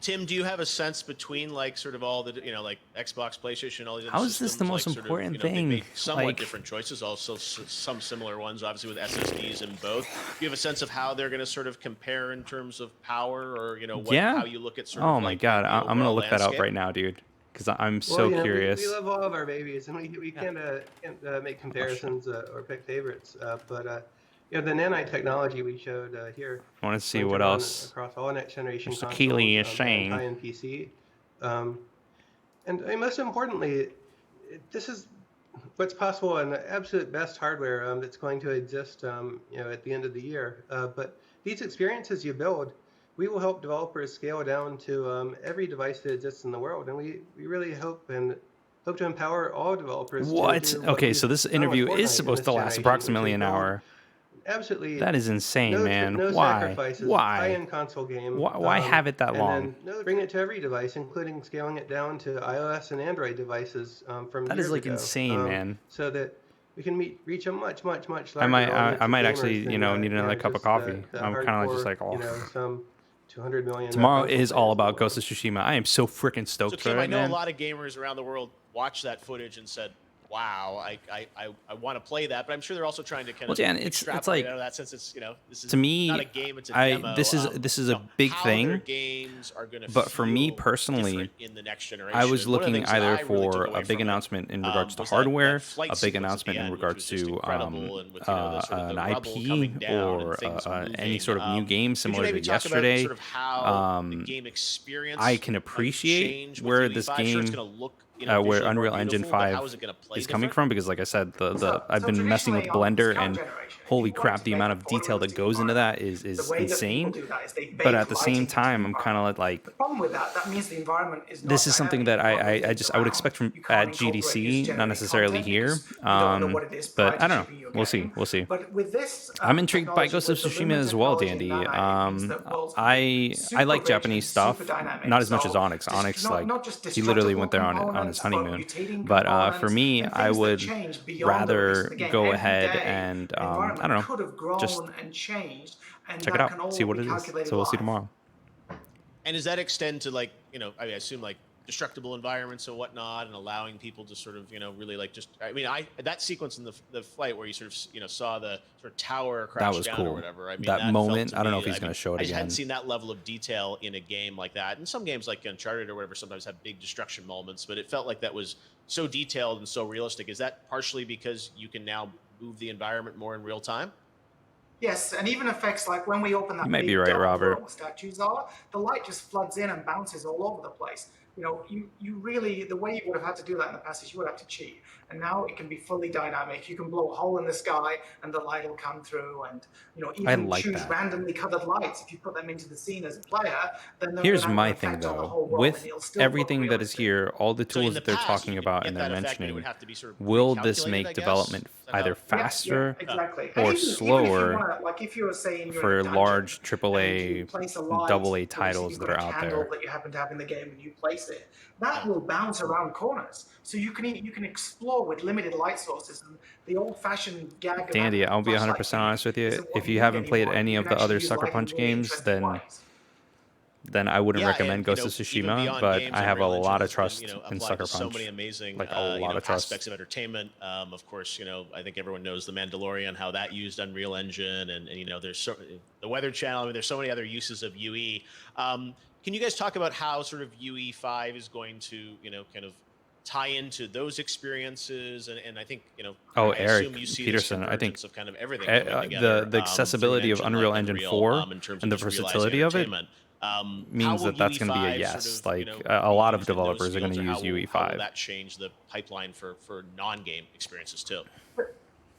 [SPEAKER 6] Tim, do you have a sense between like sort of all the like Xbox, PlayStation, all these other
[SPEAKER 1] How is this the
[SPEAKER 6] systems,
[SPEAKER 1] most
[SPEAKER 6] like, sort of,
[SPEAKER 1] important
[SPEAKER 6] they
[SPEAKER 1] thing?
[SPEAKER 6] make somewhat
[SPEAKER 1] Like-
[SPEAKER 6] different choices, also some similar ones, obviously with SSDs in both. Do you have a sense of how they're going to sort of compare in terms of power, or
[SPEAKER 1] Yeah.
[SPEAKER 6] how you look at sort
[SPEAKER 1] Oh
[SPEAKER 6] of
[SPEAKER 1] my
[SPEAKER 6] like
[SPEAKER 1] god,
[SPEAKER 6] the
[SPEAKER 1] I'm gonna
[SPEAKER 6] overall
[SPEAKER 1] look that up
[SPEAKER 6] landscape?
[SPEAKER 1] right now, dude, because I'm so
[SPEAKER 7] Well, you know,
[SPEAKER 1] curious.
[SPEAKER 7] We love all of our babies, and we can't make comparisons or pick favorites. But the nanite technology we showed here.
[SPEAKER 1] I want to see
[SPEAKER 7] going
[SPEAKER 1] what
[SPEAKER 7] run
[SPEAKER 1] else
[SPEAKER 7] across all next generation
[SPEAKER 1] Mr.
[SPEAKER 7] consoles,
[SPEAKER 1] Keighley is
[SPEAKER 7] and
[SPEAKER 1] saying.
[SPEAKER 7] high-end PC. And most importantly, this is what's possible in the absolute best hardware that's going to exist, at the end of the year. But these experiences you build, we will help developers scale down to every device that exists in the world, and we really hope to empower all developers.
[SPEAKER 1] What?
[SPEAKER 7] To do
[SPEAKER 1] Okay,
[SPEAKER 7] we've
[SPEAKER 1] so this
[SPEAKER 7] done with
[SPEAKER 1] interview
[SPEAKER 7] Fortnite
[SPEAKER 1] is
[SPEAKER 7] in
[SPEAKER 1] supposed
[SPEAKER 7] this
[SPEAKER 1] to last
[SPEAKER 7] generation,
[SPEAKER 1] approximately
[SPEAKER 7] which is
[SPEAKER 1] an
[SPEAKER 7] build
[SPEAKER 1] hour.
[SPEAKER 7] Absolutely.
[SPEAKER 1] That is insane, man.
[SPEAKER 7] No
[SPEAKER 1] Why?
[SPEAKER 7] sacrifices.
[SPEAKER 1] Why?
[SPEAKER 7] High-end console game.
[SPEAKER 1] Why have it that
[SPEAKER 7] and
[SPEAKER 1] long?
[SPEAKER 7] Then bring it to every device, including scaling it down to iOS and Android devices from
[SPEAKER 1] That
[SPEAKER 7] years
[SPEAKER 1] is like
[SPEAKER 7] ago,
[SPEAKER 1] insane, man.
[SPEAKER 7] So that we can reach a much larger
[SPEAKER 1] I might
[SPEAKER 7] audience of
[SPEAKER 1] actually,
[SPEAKER 7] gamers than,
[SPEAKER 1] need another cup of
[SPEAKER 7] just
[SPEAKER 1] coffee.
[SPEAKER 7] the
[SPEAKER 1] I'm kind of just
[SPEAKER 7] hardcore,
[SPEAKER 1] like, oh.
[SPEAKER 7] some 200 million.
[SPEAKER 1] Tomorrow
[SPEAKER 7] console
[SPEAKER 1] is all
[SPEAKER 7] players in
[SPEAKER 1] about
[SPEAKER 7] the
[SPEAKER 1] Ghost
[SPEAKER 7] world.
[SPEAKER 1] of Tsushima. I am so freaking
[SPEAKER 6] So
[SPEAKER 1] stoked for
[SPEAKER 6] Kim, I
[SPEAKER 1] it,
[SPEAKER 6] know
[SPEAKER 1] man.
[SPEAKER 6] a lot of gamers around the world watched that footage and said, "Wow, I want to play that," but I'm sure they're also trying to kind of
[SPEAKER 1] Jan, it's
[SPEAKER 6] extrapolate
[SPEAKER 1] like-
[SPEAKER 6] out of that sense. It's this is
[SPEAKER 1] to me,
[SPEAKER 6] not a game; it's a demo.
[SPEAKER 1] this is a big
[SPEAKER 6] how their
[SPEAKER 1] thing.
[SPEAKER 6] games are going to
[SPEAKER 1] But for me
[SPEAKER 6] feel
[SPEAKER 1] personally,
[SPEAKER 6] different in the next generation.
[SPEAKER 1] I was
[SPEAKER 6] One of the
[SPEAKER 1] looking
[SPEAKER 6] things that
[SPEAKER 1] either
[SPEAKER 6] I really took
[SPEAKER 1] for
[SPEAKER 6] away
[SPEAKER 1] a big
[SPEAKER 6] from it,
[SPEAKER 1] announcement in regards to
[SPEAKER 6] was that
[SPEAKER 1] hardware,
[SPEAKER 6] flight
[SPEAKER 1] a big
[SPEAKER 6] sequence at
[SPEAKER 1] announcement
[SPEAKER 6] the
[SPEAKER 1] in
[SPEAKER 6] end, which
[SPEAKER 1] regards
[SPEAKER 6] was just
[SPEAKER 1] to
[SPEAKER 6] incredible, and with, sort of
[SPEAKER 1] an
[SPEAKER 6] the rubble
[SPEAKER 1] IP
[SPEAKER 6] coming down
[SPEAKER 1] or
[SPEAKER 6] and things
[SPEAKER 1] any
[SPEAKER 6] moving.
[SPEAKER 1] sort of new game
[SPEAKER 6] Could you
[SPEAKER 1] similar
[SPEAKER 6] maybe
[SPEAKER 1] to
[SPEAKER 6] talk about
[SPEAKER 1] yesterday.
[SPEAKER 6] sort of how the game experience
[SPEAKER 1] I can
[SPEAKER 6] might
[SPEAKER 1] appreciate
[SPEAKER 6] change with
[SPEAKER 1] where
[SPEAKER 6] UE5?
[SPEAKER 1] this
[SPEAKER 6] Sure, it's
[SPEAKER 1] game,
[SPEAKER 6] gonna look,
[SPEAKER 1] where
[SPEAKER 6] visually more
[SPEAKER 1] Unreal Engine
[SPEAKER 6] beautiful, but
[SPEAKER 1] 5
[SPEAKER 6] how is it gonna play
[SPEAKER 1] is coming
[SPEAKER 6] different?
[SPEAKER 1] from, because like I said, I've
[SPEAKER 8] So
[SPEAKER 1] been messing with
[SPEAKER 8] traditionally on this
[SPEAKER 1] Blender,
[SPEAKER 8] current
[SPEAKER 1] and
[SPEAKER 8] generation, if
[SPEAKER 1] holy
[SPEAKER 8] you wanted
[SPEAKER 1] crap,
[SPEAKER 8] to
[SPEAKER 1] the
[SPEAKER 8] make
[SPEAKER 1] amount
[SPEAKER 8] a
[SPEAKER 1] of detail that
[SPEAKER 8] photorealistic
[SPEAKER 1] goes into that
[SPEAKER 8] environment,
[SPEAKER 1] is
[SPEAKER 8] the way that
[SPEAKER 1] insane.
[SPEAKER 8] people do that is they
[SPEAKER 1] But
[SPEAKER 8] bake
[SPEAKER 1] at the
[SPEAKER 8] lighting
[SPEAKER 1] same
[SPEAKER 8] into the
[SPEAKER 1] time, I'm
[SPEAKER 8] environment.
[SPEAKER 1] kind of like,
[SPEAKER 8] The problem with that means the environment is not
[SPEAKER 1] this is something that
[SPEAKER 8] dynamic. You
[SPEAKER 1] I
[SPEAKER 8] can't
[SPEAKER 1] would
[SPEAKER 8] move
[SPEAKER 1] expect from
[SPEAKER 8] things around.
[SPEAKER 1] at
[SPEAKER 8] You can't incorporate
[SPEAKER 1] GDC, not
[SPEAKER 8] user-generated
[SPEAKER 1] necessarily
[SPEAKER 8] content
[SPEAKER 1] here.
[SPEAKER 8] because you don't know what it is prior
[SPEAKER 1] But
[SPEAKER 8] to
[SPEAKER 1] I don't
[SPEAKER 8] shipping
[SPEAKER 1] know.
[SPEAKER 8] your
[SPEAKER 1] We'll see.
[SPEAKER 8] game.
[SPEAKER 1] We'll see.
[SPEAKER 8] But with this,
[SPEAKER 1] I'm intrigued by
[SPEAKER 8] technology,
[SPEAKER 1] Ghost of
[SPEAKER 8] with the
[SPEAKER 1] Tsushima
[SPEAKER 8] Lumen
[SPEAKER 1] as well,
[SPEAKER 8] technology
[SPEAKER 1] Dandy.
[SPEAKER 8] and Nanite, means that worlds can be
[SPEAKER 1] I
[SPEAKER 8] super
[SPEAKER 1] like
[SPEAKER 8] rich
[SPEAKER 1] Japanese
[SPEAKER 8] and
[SPEAKER 1] stuff,
[SPEAKER 8] super dynamic.
[SPEAKER 1] not as much
[SPEAKER 8] So
[SPEAKER 1] as Onyx.
[SPEAKER 8] just
[SPEAKER 1] Onyx, like,
[SPEAKER 8] not just
[SPEAKER 1] he literally
[SPEAKER 8] destructible
[SPEAKER 1] went there on his
[SPEAKER 8] components, but
[SPEAKER 1] honeymoon.
[SPEAKER 8] mutating
[SPEAKER 1] But for
[SPEAKER 8] components
[SPEAKER 1] me,
[SPEAKER 8] and
[SPEAKER 1] I
[SPEAKER 8] things that
[SPEAKER 1] would
[SPEAKER 8] change beyond the release of
[SPEAKER 1] rather
[SPEAKER 8] the game.
[SPEAKER 1] go
[SPEAKER 8] Every
[SPEAKER 1] ahead
[SPEAKER 8] day,
[SPEAKER 1] and
[SPEAKER 8] the
[SPEAKER 1] I
[SPEAKER 8] environment
[SPEAKER 1] don't know,
[SPEAKER 8] could have grown
[SPEAKER 1] just
[SPEAKER 8] and changed, and
[SPEAKER 1] check it
[SPEAKER 8] that can
[SPEAKER 1] out,
[SPEAKER 8] all
[SPEAKER 1] see what
[SPEAKER 8] be
[SPEAKER 1] it is.
[SPEAKER 8] calculated
[SPEAKER 1] So we'll see
[SPEAKER 8] live.
[SPEAKER 1] tomorrow.
[SPEAKER 6] And does that extend to like, I assume like destructible environments and whatnot, and allowing people to sort of, really like just, that sequence in the flight where you sort of, saw the sort of tower crash
[SPEAKER 1] That was
[SPEAKER 6] down
[SPEAKER 1] cool.
[SPEAKER 6] or whatever.
[SPEAKER 1] That
[SPEAKER 6] felt
[SPEAKER 1] moment,
[SPEAKER 6] to
[SPEAKER 1] I don't know
[SPEAKER 6] me-
[SPEAKER 1] if he's gonna show it
[SPEAKER 6] I just
[SPEAKER 1] again.
[SPEAKER 6] hadn't seen that level of detail in a game like that. And some games like Uncharted or whatever sometimes have big destruction moments, but it felt like that was so detailed and so realistic. Is that partially because you can now move the environment more in real time?
[SPEAKER 8] Yes, and even effects like when we open that
[SPEAKER 1] You might
[SPEAKER 8] big
[SPEAKER 1] be right,
[SPEAKER 8] dome where
[SPEAKER 1] Robert.
[SPEAKER 8] all the statues are, the light just floods in and bounces all over the place. You really, the way you would have had to do that in the past is you would have to cheat. And now it can be fully dynamic. You can blow a hole in the sky and the light will come through, and even
[SPEAKER 1] like
[SPEAKER 8] choose
[SPEAKER 1] that.
[SPEAKER 8] randomly colored lights. If you put them into the scene as a player, then they're
[SPEAKER 1] Here's
[SPEAKER 8] gonna have
[SPEAKER 1] my
[SPEAKER 8] an
[SPEAKER 1] thing
[SPEAKER 8] effect on the
[SPEAKER 1] though,
[SPEAKER 8] whole world,
[SPEAKER 1] with
[SPEAKER 8] and it'll still look
[SPEAKER 1] everything that is
[SPEAKER 8] realistic.
[SPEAKER 1] here, all the
[SPEAKER 6] So in
[SPEAKER 1] tools
[SPEAKER 6] the
[SPEAKER 1] that they're
[SPEAKER 6] past,
[SPEAKER 1] talking
[SPEAKER 6] you could
[SPEAKER 1] about
[SPEAKER 6] get
[SPEAKER 1] and they're
[SPEAKER 6] that effect, and it
[SPEAKER 1] mentioning,
[SPEAKER 6] would have to be sort of
[SPEAKER 1] will this
[SPEAKER 6] recalculated,
[SPEAKER 1] make
[SPEAKER 6] I guess?
[SPEAKER 1] development
[SPEAKER 6] Is that
[SPEAKER 1] either
[SPEAKER 6] how-
[SPEAKER 1] faster
[SPEAKER 8] exactly.
[SPEAKER 1] or
[SPEAKER 8] And even
[SPEAKER 1] slower
[SPEAKER 8] if you wanna, like if you were saying you're
[SPEAKER 1] for
[SPEAKER 8] in a dungeon
[SPEAKER 1] large
[SPEAKER 8] and you
[SPEAKER 1] AAA,
[SPEAKER 8] place a light,
[SPEAKER 1] AA
[SPEAKER 8] or you see
[SPEAKER 1] titles
[SPEAKER 8] you've
[SPEAKER 1] that
[SPEAKER 8] got
[SPEAKER 1] are
[SPEAKER 8] a
[SPEAKER 1] out
[SPEAKER 8] candle
[SPEAKER 1] there?
[SPEAKER 8] that you happen to have in the game and you place it, that will bounce around corners. So you can explore with limited light sources, and the old-fashioned gag of
[SPEAKER 1] Dandy,
[SPEAKER 8] having
[SPEAKER 1] I'll be
[SPEAKER 8] flashlight
[SPEAKER 1] 100% honest with you.
[SPEAKER 8] isn't what
[SPEAKER 1] If you
[SPEAKER 8] need
[SPEAKER 1] haven't played
[SPEAKER 8] anymore.
[SPEAKER 1] any
[SPEAKER 8] You
[SPEAKER 1] of
[SPEAKER 8] can
[SPEAKER 1] the
[SPEAKER 8] actually
[SPEAKER 1] other
[SPEAKER 8] use
[SPEAKER 1] Sucker
[SPEAKER 8] light in
[SPEAKER 1] Punch
[SPEAKER 8] really
[SPEAKER 1] games,
[SPEAKER 8] interesting
[SPEAKER 1] then I wouldn't
[SPEAKER 6] Yeah,
[SPEAKER 1] recommend
[SPEAKER 6] and,
[SPEAKER 1] Ghost of
[SPEAKER 6] even
[SPEAKER 1] Tsushima,
[SPEAKER 6] beyond
[SPEAKER 1] but
[SPEAKER 6] games,
[SPEAKER 1] I have a
[SPEAKER 6] Unreal Engine
[SPEAKER 1] lot of
[SPEAKER 6] has been,
[SPEAKER 1] trust in
[SPEAKER 6] applied
[SPEAKER 1] Sucker
[SPEAKER 6] to so
[SPEAKER 1] Punch.
[SPEAKER 6] many amazing,
[SPEAKER 1] Like, a lot of trust.
[SPEAKER 6] aspects of entertainment. Of course, I think everyone knows The Mandalorian, how that used Unreal Engine, and there's the Weather Channel. There's so many other uses of UE. Can you guys talk about how sort of UE5 is going to, kind of tie into those experiences? And I think,
[SPEAKER 1] Oh,
[SPEAKER 6] I
[SPEAKER 1] Eric
[SPEAKER 6] assume you see
[SPEAKER 1] Peterson,
[SPEAKER 6] this
[SPEAKER 1] I think
[SPEAKER 6] convergence of kind of everything coming together,
[SPEAKER 1] the
[SPEAKER 6] through
[SPEAKER 1] accessibility
[SPEAKER 6] an
[SPEAKER 1] of
[SPEAKER 6] engine
[SPEAKER 1] Unreal
[SPEAKER 6] like
[SPEAKER 1] Engine
[SPEAKER 6] Unreal,
[SPEAKER 1] 4
[SPEAKER 6] in terms
[SPEAKER 1] and
[SPEAKER 6] of
[SPEAKER 1] the
[SPEAKER 6] just
[SPEAKER 1] versatility
[SPEAKER 6] realizing
[SPEAKER 1] of it
[SPEAKER 6] entertainment.
[SPEAKER 1] means
[SPEAKER 6] How
[SPEAKER 1] that that's
[SPEAKER 6] will
[SPEAKER 1] going to be a
[SPEAKER 6] UE5
[SPEAKER 1] yes.
[SPEAKER 6] sort of,
[SPEAKER 1] Like,
[SPEAKER 6] be
[SPEAKER 1] a lot of
[SPEAKER 6] used in those
[SPEAKER 1] developers are going to
[SPEAKER 6] fields, or
[SPEAKER 1] use
[SPEAKER 6] how will
[SPEAKER 1] UE5.
[SPEAKER 6] that change the pipeline for non-game experiences too?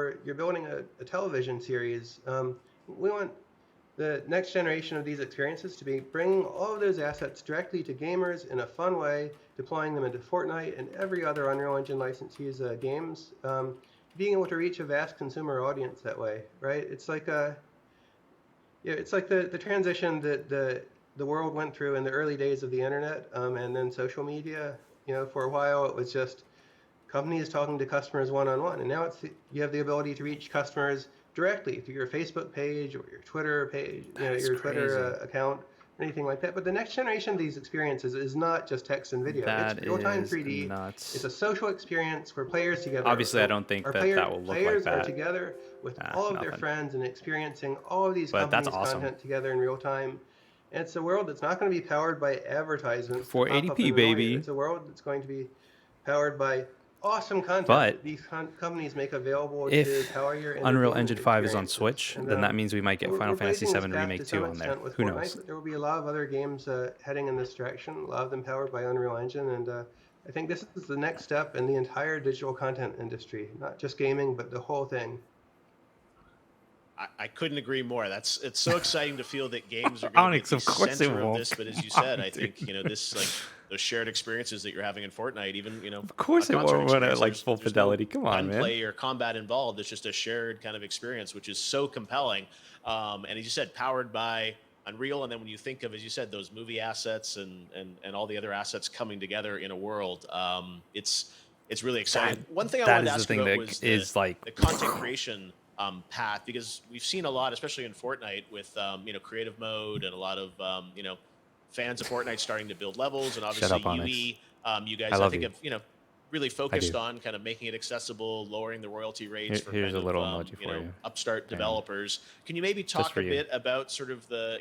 [SPEAKER 7] or you're building a television series, we want the next generation of these experiences to be bringing all of those assets directly to gamers in a fun way, deploying them into Fortnite and every other Unreal Engine licensee's games, being able to reach a vast consumer audience that way, right? It's like it's like the transition that the world went through in the early days of the internet, and then social media. For a while it was just companies talking to customers one-on-one, and now you have the ability to reach customers directly through your Facebook page or your Twitter page, your Twitter account, anything like that. But the next generation of these experiences is not just text and video. It's real-time 3D.
[SPEAKER 1] Nuts.
[SPEAKER 7] It's a social experience where players together.
[SPEAKER 1] Obviously, I don't think that will look like
[SPEAKER 7] players
[SPEAKER 1] that.
[SPEAKER 7] are together with all of their friends and experiencing all of these companies' content together in real time. And it's a world that's not going to be powered by advertisements.
[SPEAKER 1] 480p, baby.
[SPEAKER 7] It's a world that's going to be powered by awesome content
[SPEAKER 1] But
[SPEAKER 7] these companies make available to power your
[SPEAKER 1] Unreal Engine 5 is on Switch, then that means we might get Final Fantasy VII Remake 2 on there. Who knows?
[SPEAKER 7] There will be a lot of other games heading in this direction, a lot of them powered by Unreal Engine, and I think this is the next step in the entire digital content industry, not just gaming, but the whole thing.
[SPEAKER 6] I couldn't agree more. It's so exciting to feel that games are going to be the center of this. But as you said, I think this like those shared experiences that you're having in Fortnite, even
[SPEAKER 1] of course it won't run at like full fidelity. Come on, man.
[SPEAKER 6] Gunplay or combat involved. It's just a shared kind of experience, which is so compelling. And as you said, powered by Unreal, and then when you think of, as you said, those movie assets and all the other assets coming together in a world, it's really exciting. One thing I wanted to ask about was the content creation path, because we've seen a lot, especially in Fortnite, with creative mode and a lot of fans of Fortnite starting to build levels, and obviously UE. You guys, I think, have really focused on kind of making it accessible, lowering the royalty rates for
[SPEAKER 1] here's
[SPEAKER 6] kind
[SPEAKER 1] a little emoji for you.
[SPEAKER 6] Upstart developers. Can you maybe talk a bit about sort of the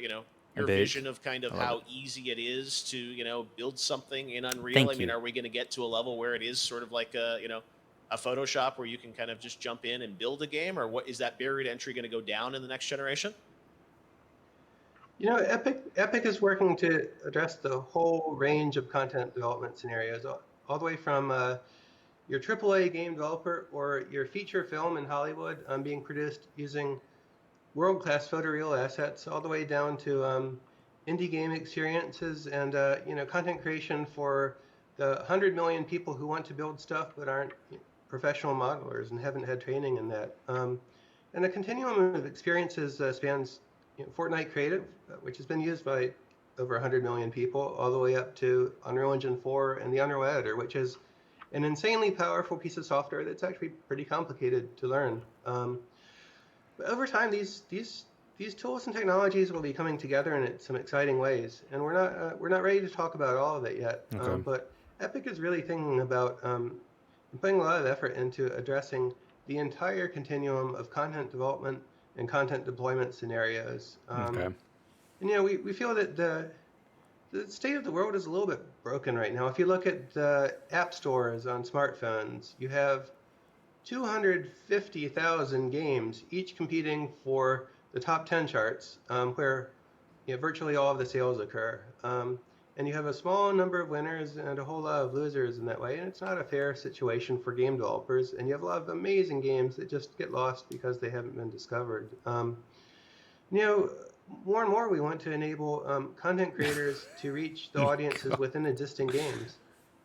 [SPEAKER 6] your vision of kind of how easy it is to build something in Unreal? I mean, are we going to get to a level where it is sort of like a Photoshop where you can kind of just jump in and build a game, or what is that barrier to entry going to go down in the next generation?
[SPEAKER 7] Epic is working to address the whole range of content development scenarios, all the way from your AAA game developer or your feature film in Hollywood being produced using world-class photoreal assets, all the way down to indie game experiences and content creation for the 100 million people who want to build stuff but aren't professional modelers and haven't had training in that. And the continuum of experiences spans Fortnite Creative, which has been used by over 100 million people, all the way up to Unreal Engine 4 and the Unreal Editor, which is an insanely powerful piece of software that's actually pretty complicated to learn. But over time, these tools and technologies will be coming together in some exciting ways, and we're not ready to talk about all of it yet.
[SPEAKER 1] Okay.
[SPEAKER 7] But Epic is really thinking about putting a lot of effort into addressing the entire continuum of content development and content deployment scenarios. And we feel that the state of the world is a little bit broken right now. If you look at the app stores on smartphones, you have 250,000 games, each competing for the top 10 charts, where virtually all of the sales occur. And you have a small number of winners and a whole lot of losers in that way, and it's not a fair situation for game developers. And you have a lot of amazing games that just get lost because they haven't been discovered. More and more we want to enable content creators to reach the audiences within existing games.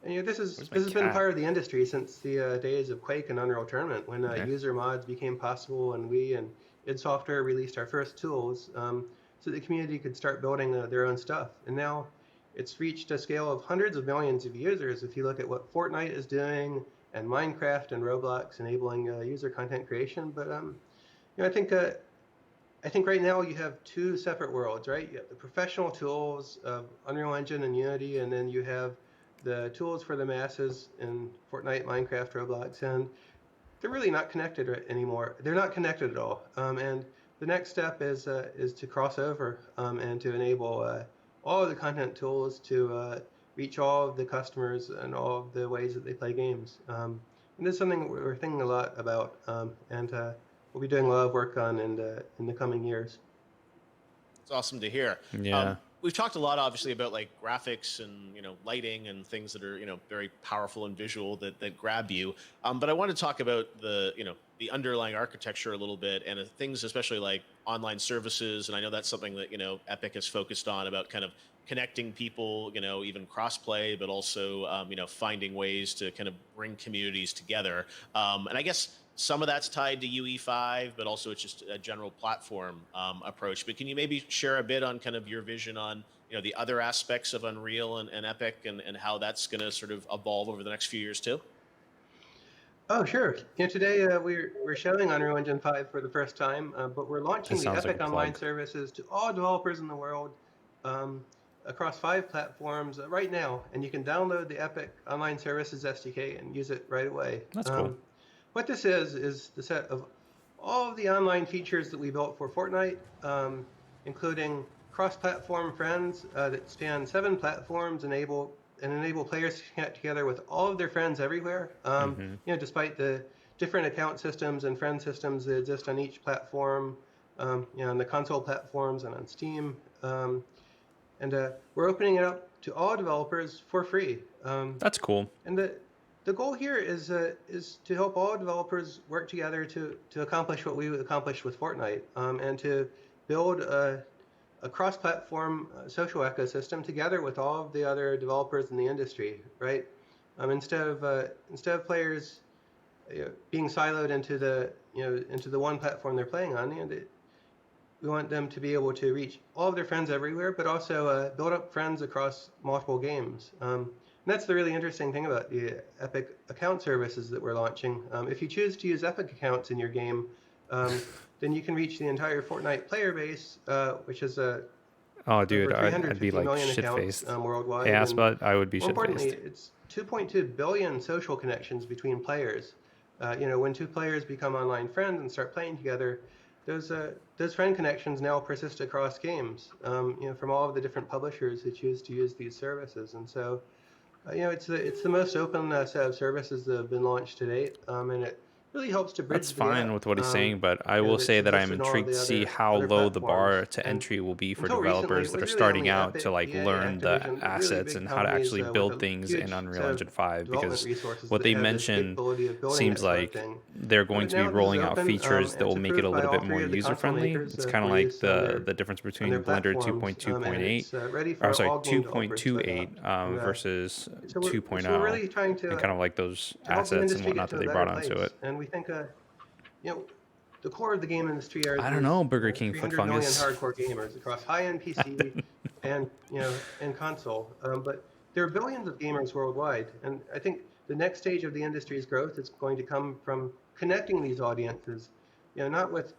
[SPEAKER 7] And this has been part of the industry since the days of Quake and Unreal Tournament, when user mods became possible, and we and id Software released our first tools so the community could start building their own stuff. And now it's reached a scale of hundreds of millions of users. If you look at what Fortnite is doing, and Minecraft and Roblox enabling user content creation, but I think right now you have two separate worlds, right? You have the professional tools of Unreal Engine and Unity, and then you have the tools for the masses in Fortnite, Minecraft, Roblox, and they're really not connected anymore. They're not connected at all. And the next step is to cross over and to enable all of the content tools to reach all of the customers and all of the ways that they play games. And this is something that we're thinking a lot about, and we'll be doing a lot of work on in the coming years.
[SPEAKER 6] It's awesome to hear.
[SPEAKER 1] Yeah.
[SPEAKER 6] We've talked a lot, obviously, about like graphics and lighting and things that are very powerful and visual that grab you. But I want to talk about the the underlying architecture a little bit, and things especially like online services. And I know that's something that Epic is focused on, about kind of connecting people, even crossplay, but also finding ways to kind of bring communities together. And I guess some of that's tied to UE5, but also it's just a general platform approach. But can you maybe share a bit on kind of your vision on the other aspects of Unreal and Epic, and how that's going to sort of evolve over the next few years too?
[SPEAKER 7] Oh, sure. Today we're showing Unreal Engine 5 for the first time, but we're launching
[SPEAKER 1] That
[SPEAKER 7] the
[SPEAKER 1] sounds like
[SPEAKER 7] Epic
[SPEAKER 1] a
[SPEAKER 7] Online
[SPEAKER 1] plug.
[SPEAKER 7] services to all developers in the world across 5 platforms right now, and you can download the Epic Online Services SDK and use it right away.
[SPEAKER 1] That's cool.
[SPEAKER 7] What this is the set of all of the online features that we built for Fortnite, including cross-platform friends that span 7 platforms, enable players to connect together with all of their friends everywhere. Despite the different account systems and friend systems that exist on each platform, on the console platforms and on Steam. We're opening it up to all developers for free.
[SPEAKER 1] That's cool.
[SPEAKER 7] And the goal here is to help all developers work together to accomplish what we accomplished with Fortnite, and to build a cross-platform social ecosystem together with all of the other developers in the industry, right? Instead of players being siloed into the one platform they're playing on, we want them to be able to reach all of their friends everywhere, but also build up friends across multiple games. And that's the really interesting thing about the Epic account services that we're launching. If you choose to use Epic accounts in your game, then you can reach the entire Fortnite player base, which is
[SPEAKER 1] Oh, dude,
[SPEAKER 7] over
[SPEAKER 1] I'd
[SPEAKER 7] 350
[SPEAKER 1] be like
[SPEAKER 7] million
[SPEAKER 1] shit-faced.
[SPEAKER 7] accounts worldwide.
[SPEAKER 1] Yeah,
[SPEAKER 7] And
[SPEAKER 1] but I would be
[SPEAKER 7] more importantly,
[SPEAKER 1] shit-faced.
[SPEAKER 7] it's 2.2 billion social connections between players. When 2 players become online friends and start playing together, those friend connections now persist across games, from all of the different publishers who choose to use these services. And so, it's the most open set of services that have been launched to date, and it really helps to bridge
[SPEAKER 1] That's
[SPEAKER 7] the
[SPEAKER 1] fine
[SPEAKER 7] gap.
[SPEAKER 1] with what he's saying, but I will
[SPEAKER 7] That's
[SPEAKER 1] say that I'm
[SPEAKER 7] existed in all
[SPEAKER 1] intrigued
[SPEAKER 7] the
[SPEAKER 1] to see how
[SPEAKER 7] other
[SPEAKER 1] low the bar
[SPEAKER 7] platforms.
[SPEAKER 1] to
[SPEAKER 7] And
[SPEAKER 1] entry will be for
[SPEAKER 7] until recently,
[SPEAKER 1] developers
[SPEAKER 7] it
[SPEAKER 1] that are
[SPEAKER 7] was really
[SPEAKER 1] starting
[SPEAKER 7] only
[SPEAKER 1] out to
[SPEAKER 7] Epic,
[SPEAKER 1] like
[SPEAKER 7] EA,
[SPEAKER 1] learn the
[SPEAKER 7] Activision, really
[SPEAKER 1] assets
[SPEAKER 7] big
[SPEAKER 1] and how to
[SPEAKER 7] companies
[SPEAKER 1] actually
[SPEAKER 7] with
[SPEAKER 1] build
[SPEAKER 7] a
[SPEAKER 1] things
[SPEAKER 7] huge
[SPEAKER 1] in Unreal
[SPEAKER 7] set of
[SPEAKER 1] Engine 5,
[SPEAKER 7] development
[SPEAKER 1] because
[SPEAKER 7] resources
[SPEAKER 1] what
[SPEAKER 7] that
[SPEAKER 1] they
[SPEAKER 7] have this
[SPEAKER 1] mentioned
[SPEAKER 7] capability of building
[SPEAKER 1] seems
[SPEAKER 7] that sort of
[SPEAKER 1] like
[SPEAKER 7] thing.
[SPEAKER 1] they're going
[SPEAKER 7] But
[SPEAKER 1] to be
[SPEAKER 7] now this is
[SPEAKER 1] rolling out
[SPEAKER 7] open,
[SPEAKER 1] features
[SPEAKER 7] and
[SPEAKER 1] that
[SPEAKER 7] it's
[SPEAKER 1] will make it a
[SPEAKER 7] approved by
[SPEAKER 1] little
[SPEAKER 7] all
[SPEAKER 1] bit
[SPEAKER 7] 3
[SPEAKER 1] more
[SPEAKER 7] of the console
[SPEAKER 1] user-friendly.
[SPEAKER 7] makers
[SPEAKER 1] It's kind of
[SPEAKER 7] for
[SPEAKER 1] like
[SPEAKER 7] use on
[SPEAKER 1] the difference
[SPEAKER 7] on their
[SPEAKER 1] between Blender
[SPEAKER 7] platforms, and
[SPEAKER 1] 2.2.8,
[SPEAKER 7] it's ready
[SPEAKER 1] or
[SPEAKER 7] for
[SPEAKER 1] sorry,
[SPEAKER 7] all game developers to adopt.
[SPEAKER 1] 2.28 versus
[SPEAKER 7] So we're
[SPEAKER 1] 2.0,
[SPEAKER 7] really trying
[SPEAKER 1] and kind of like those
[SPEAKER 7] to help the
[SPEAKER 1] assets and
[SPEAKER 7] industry get
[SPEAKER 1] whatnot
[SPEAKER 7] to
[SPEAKER 1] that
[SPEAKER 7] a
[SPEAKER 1] they
[SPEAKER 7] better
[SPEAKER 1] brought onto
[SPEAKER 7] place.
[SPEAKER 1] it.
[SPEAKER 7] And we think, the core of the game industry are
[SPEAKER 1] I don't
[SPEAKER 7] these
[SPEAKER 1] know, Burger King foot
[SPEAKER 7] 300 million
[SPEAKER 1] fungus.
[SPEAKER 7] hardcore gamers across high-end PC and and console. But there are billions of gamers worldwide, and I think the next stage of the industry's growth is going to come from connecting these audiences, not with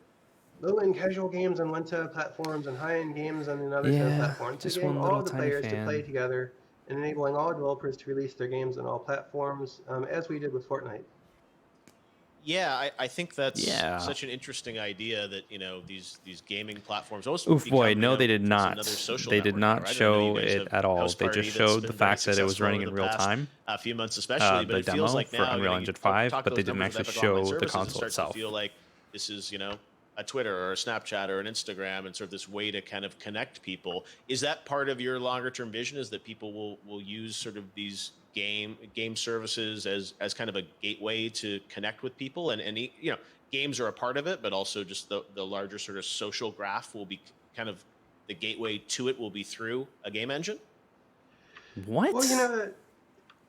[SPEAKER 7] low-end casual games on one set of platforms and high-end games on another set of
[SPEAKER 1] Yeah,
[SPEAKER 7] platforms, but
[SPEAKER 1] just
[SPEAKER 7] getting
[SPEAKER 1] one
[SPEAKER 7] all
[SPEAKER 1] little
[SPEAKER 7] of the
[SPEAKER 1] tiny
[SPEAKER 7] players to play
[SPEAKER 1] fan.
[SPEAKER 7] together and enabling all developers to release their games on all platforms, as we did with Fortnite.
[SPEAKER 6] Yeah, I think that's
[SPEAKER 1] Yeah.
[SPEAKER 6] such an interesting idea that these gaming platforms almost
[SPEAKER 1] Oof,
[SPEAKER 6] become
[SPEAKER 1] boy, no, they did
[SPEAKER 6] it's
[SPEAKER 1] not.
[SPEAKER 6] another social
[SPEAKER 1] They did
[SPEAKER 6] network now,
[SPEAKER 1] not
[SPEAKER 6] right? And I know you
[SPEAKER 1] show
[SPEAKER 6] guys
[SPEAKER 1] it
[SPEAKER 6] have
[SPEAKER 1] at all.
[SPEAKER 6] House
[SPEAKER 1] They
[SPEAKER 6] Party
[SPEAKER 1] just
[SPEAKER 6] that's
[SPEAKER 1] showed the
[SPEAKER 6] been very
[SPEAKER 1] fact that it was
[SPEAKER 6] successful
[SPEAKER 1] running
[SPEAKER 6] over
[SPEAKER 1] in
[SPEAKER 6] the
[SPEAKER 1] real
[SPEAKER 6] past
[SPEAKER 1] time,
[SPEAKER 6] few months, especially. But
[SPEAKER 1] the
[SPEAKER 6] it feels
[SPEAKER 1] demo
[SPEAKER 6] like
[SPEAKER 1] for
[SPEAKER 6] now
[SPEAKER 1] Unreal Engine 5,
[SPEAKER 6] talk
[SPEAKER 1] but they
[SPEAKER 6] those
[SPEAKER 1] didn't
[SPEAKER 6] numbers of
[SPEAKER 1] actually
[SPEAKER 6] Epic Online
[SPEAKER 1] show the
[SPEAKER 6] Services, it
[SPEAKER 1] console
[SPEAKER 6] starts
[SPEAKER 1] itself.
[SPEAKER 6] to feel like this is a Twitter or a Snapchat or an Instagram, and sort of this way to kind of connect people. Is that part of your longer term vision? Is that people will use sort of these game services as kind of a gateway to connect with people, and games are a part of it, but also just the larger sort of social graph will be kind of the gateway to it will be through a game engine?
[SPEAKER 1] What?
[SPEAKER 7] Well,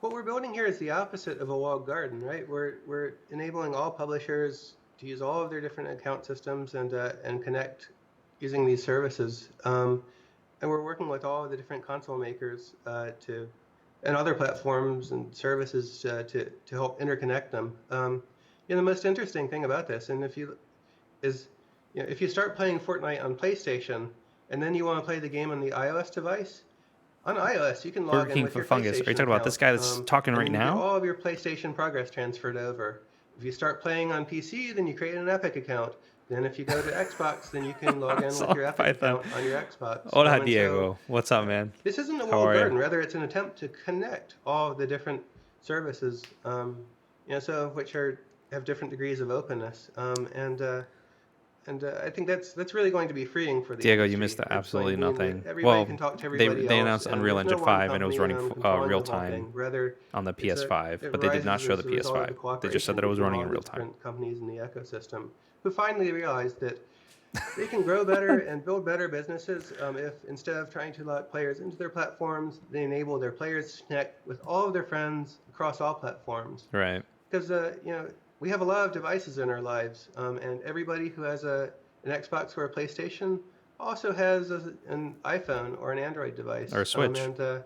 [SPEAKER 7] what we're building here is the opposite of a walled garden, right? We're enabling all publishers to use all of their different account systems and connect using these services. And we're working with all of the different console makers and other platforms and services to help interconnect them. The most interesting thing about this, and if you start playing Fortnite on PlayStation and then you want to play the game on the iOS device, on iOS you can log
[SPEAKER 1] Burger
[SPEAKER 7] in
[SPEAKER 1] King
[SPEAKER 7] with
[SPEAKER 1] for
[SPEAKER 7] your
[SPEAKER 1] fungus. Are you
[SPEAKER 7] PlayStation
[SPEAKER 1] talking about this guy
[SPEAKER 7] account,
[SPEAKER 1] that's talking right
[SPEAKER 7] and you get
[SPEAKER 1] now?
[SPEAKER 7] all of your PlayStation progress transferred over. If you start playing on PC, then you create an Epic account. Then if you go to Xbox, then you can log in with your Epic
[SPEAKER 1] Python.
[SPEAKER 7] account on your Xbox.
[SPEAKER 1] Hola,
[SPEAKER 7] And so,
[SPEAKER 1] Diego. What's up, man?
[SPEAKER 7] this isn't a
[SPEAKER 1] How
[SPEAKER 7] walled
[SPEAKER 1] are you?
[SPEAKER 7] garden. Rather, it's an attempt to connect all of the different services, some of which have different degrees of openness. I think that's really going to be freeing for the
[SPEAKER 1] Diego, you
[SPEAKER 7] industry.
[SPEAKER 1] missed
[SPEAKER 7] It's
[SPEAKER 1] absolutely
[SPEAKER 7] going to mean
[SPEAKER 1] nothing.
[SPEAKER 7] that everybody
[SPEAKER 1] Well,
[SPEAKER 7] can talk to
[SPEAKER 1] they
[SPEAKER 7] everybody
[SPEAKER 1] they
[SPEAKER 7] else,
[SPEAKER 1] announced
[SPEAKER 7] and
[SPEAKER 1] Unreal
[SPEAKER 7] there's no
[SPEAKER 1] Engine
[SPEAKER 7] one
[SPEAKER 1] 5 and it was
[SPEAKER 7] company
[SPEAKER 1] running
[SPEAKER 7] controlling
[SPEAKER 1] real
[SPEAKER 7] the whole
[SPEAKER 1] time
[SPEAKER 7] thing. Rather,
[SPEAKER 1] on the
[SPEAKER 7] it's
[SPEAKER 1] PS5,
[SPEAKER 7] it
[SPEAKER 1] but they did not
[SPEAKER 7] rises
[SPEAKER 1] show the
[SPEAKER 7] as a result of the
[SPEAKER 1] PS5. They just said
[SPEAKER 7] cooperation
[SPEAKER 1] that it was
[SPEAKER 7] between
[SPEAKER 1] running
[SPEAKER 7] all
[SPEAKER 1] in
[SPEAKER 7] the
[SPEAKER 1] real time.
[SPEAKER 7] different companies in the ecosystem, who finally realized that they can grow better and build better businesses if instead of trying to let players into their platforms, they enable their players to connect with all of their friends across all platforms.
[SPEAKER 1] Right.
[SPEAKER 7] Because we have a lot of devices in our lives, and everybody who has an Xbox or a PlayStation also has an iPhone or an Android device.
[SPEAKER 1] Or a Switch.
[SPEAKER 7] To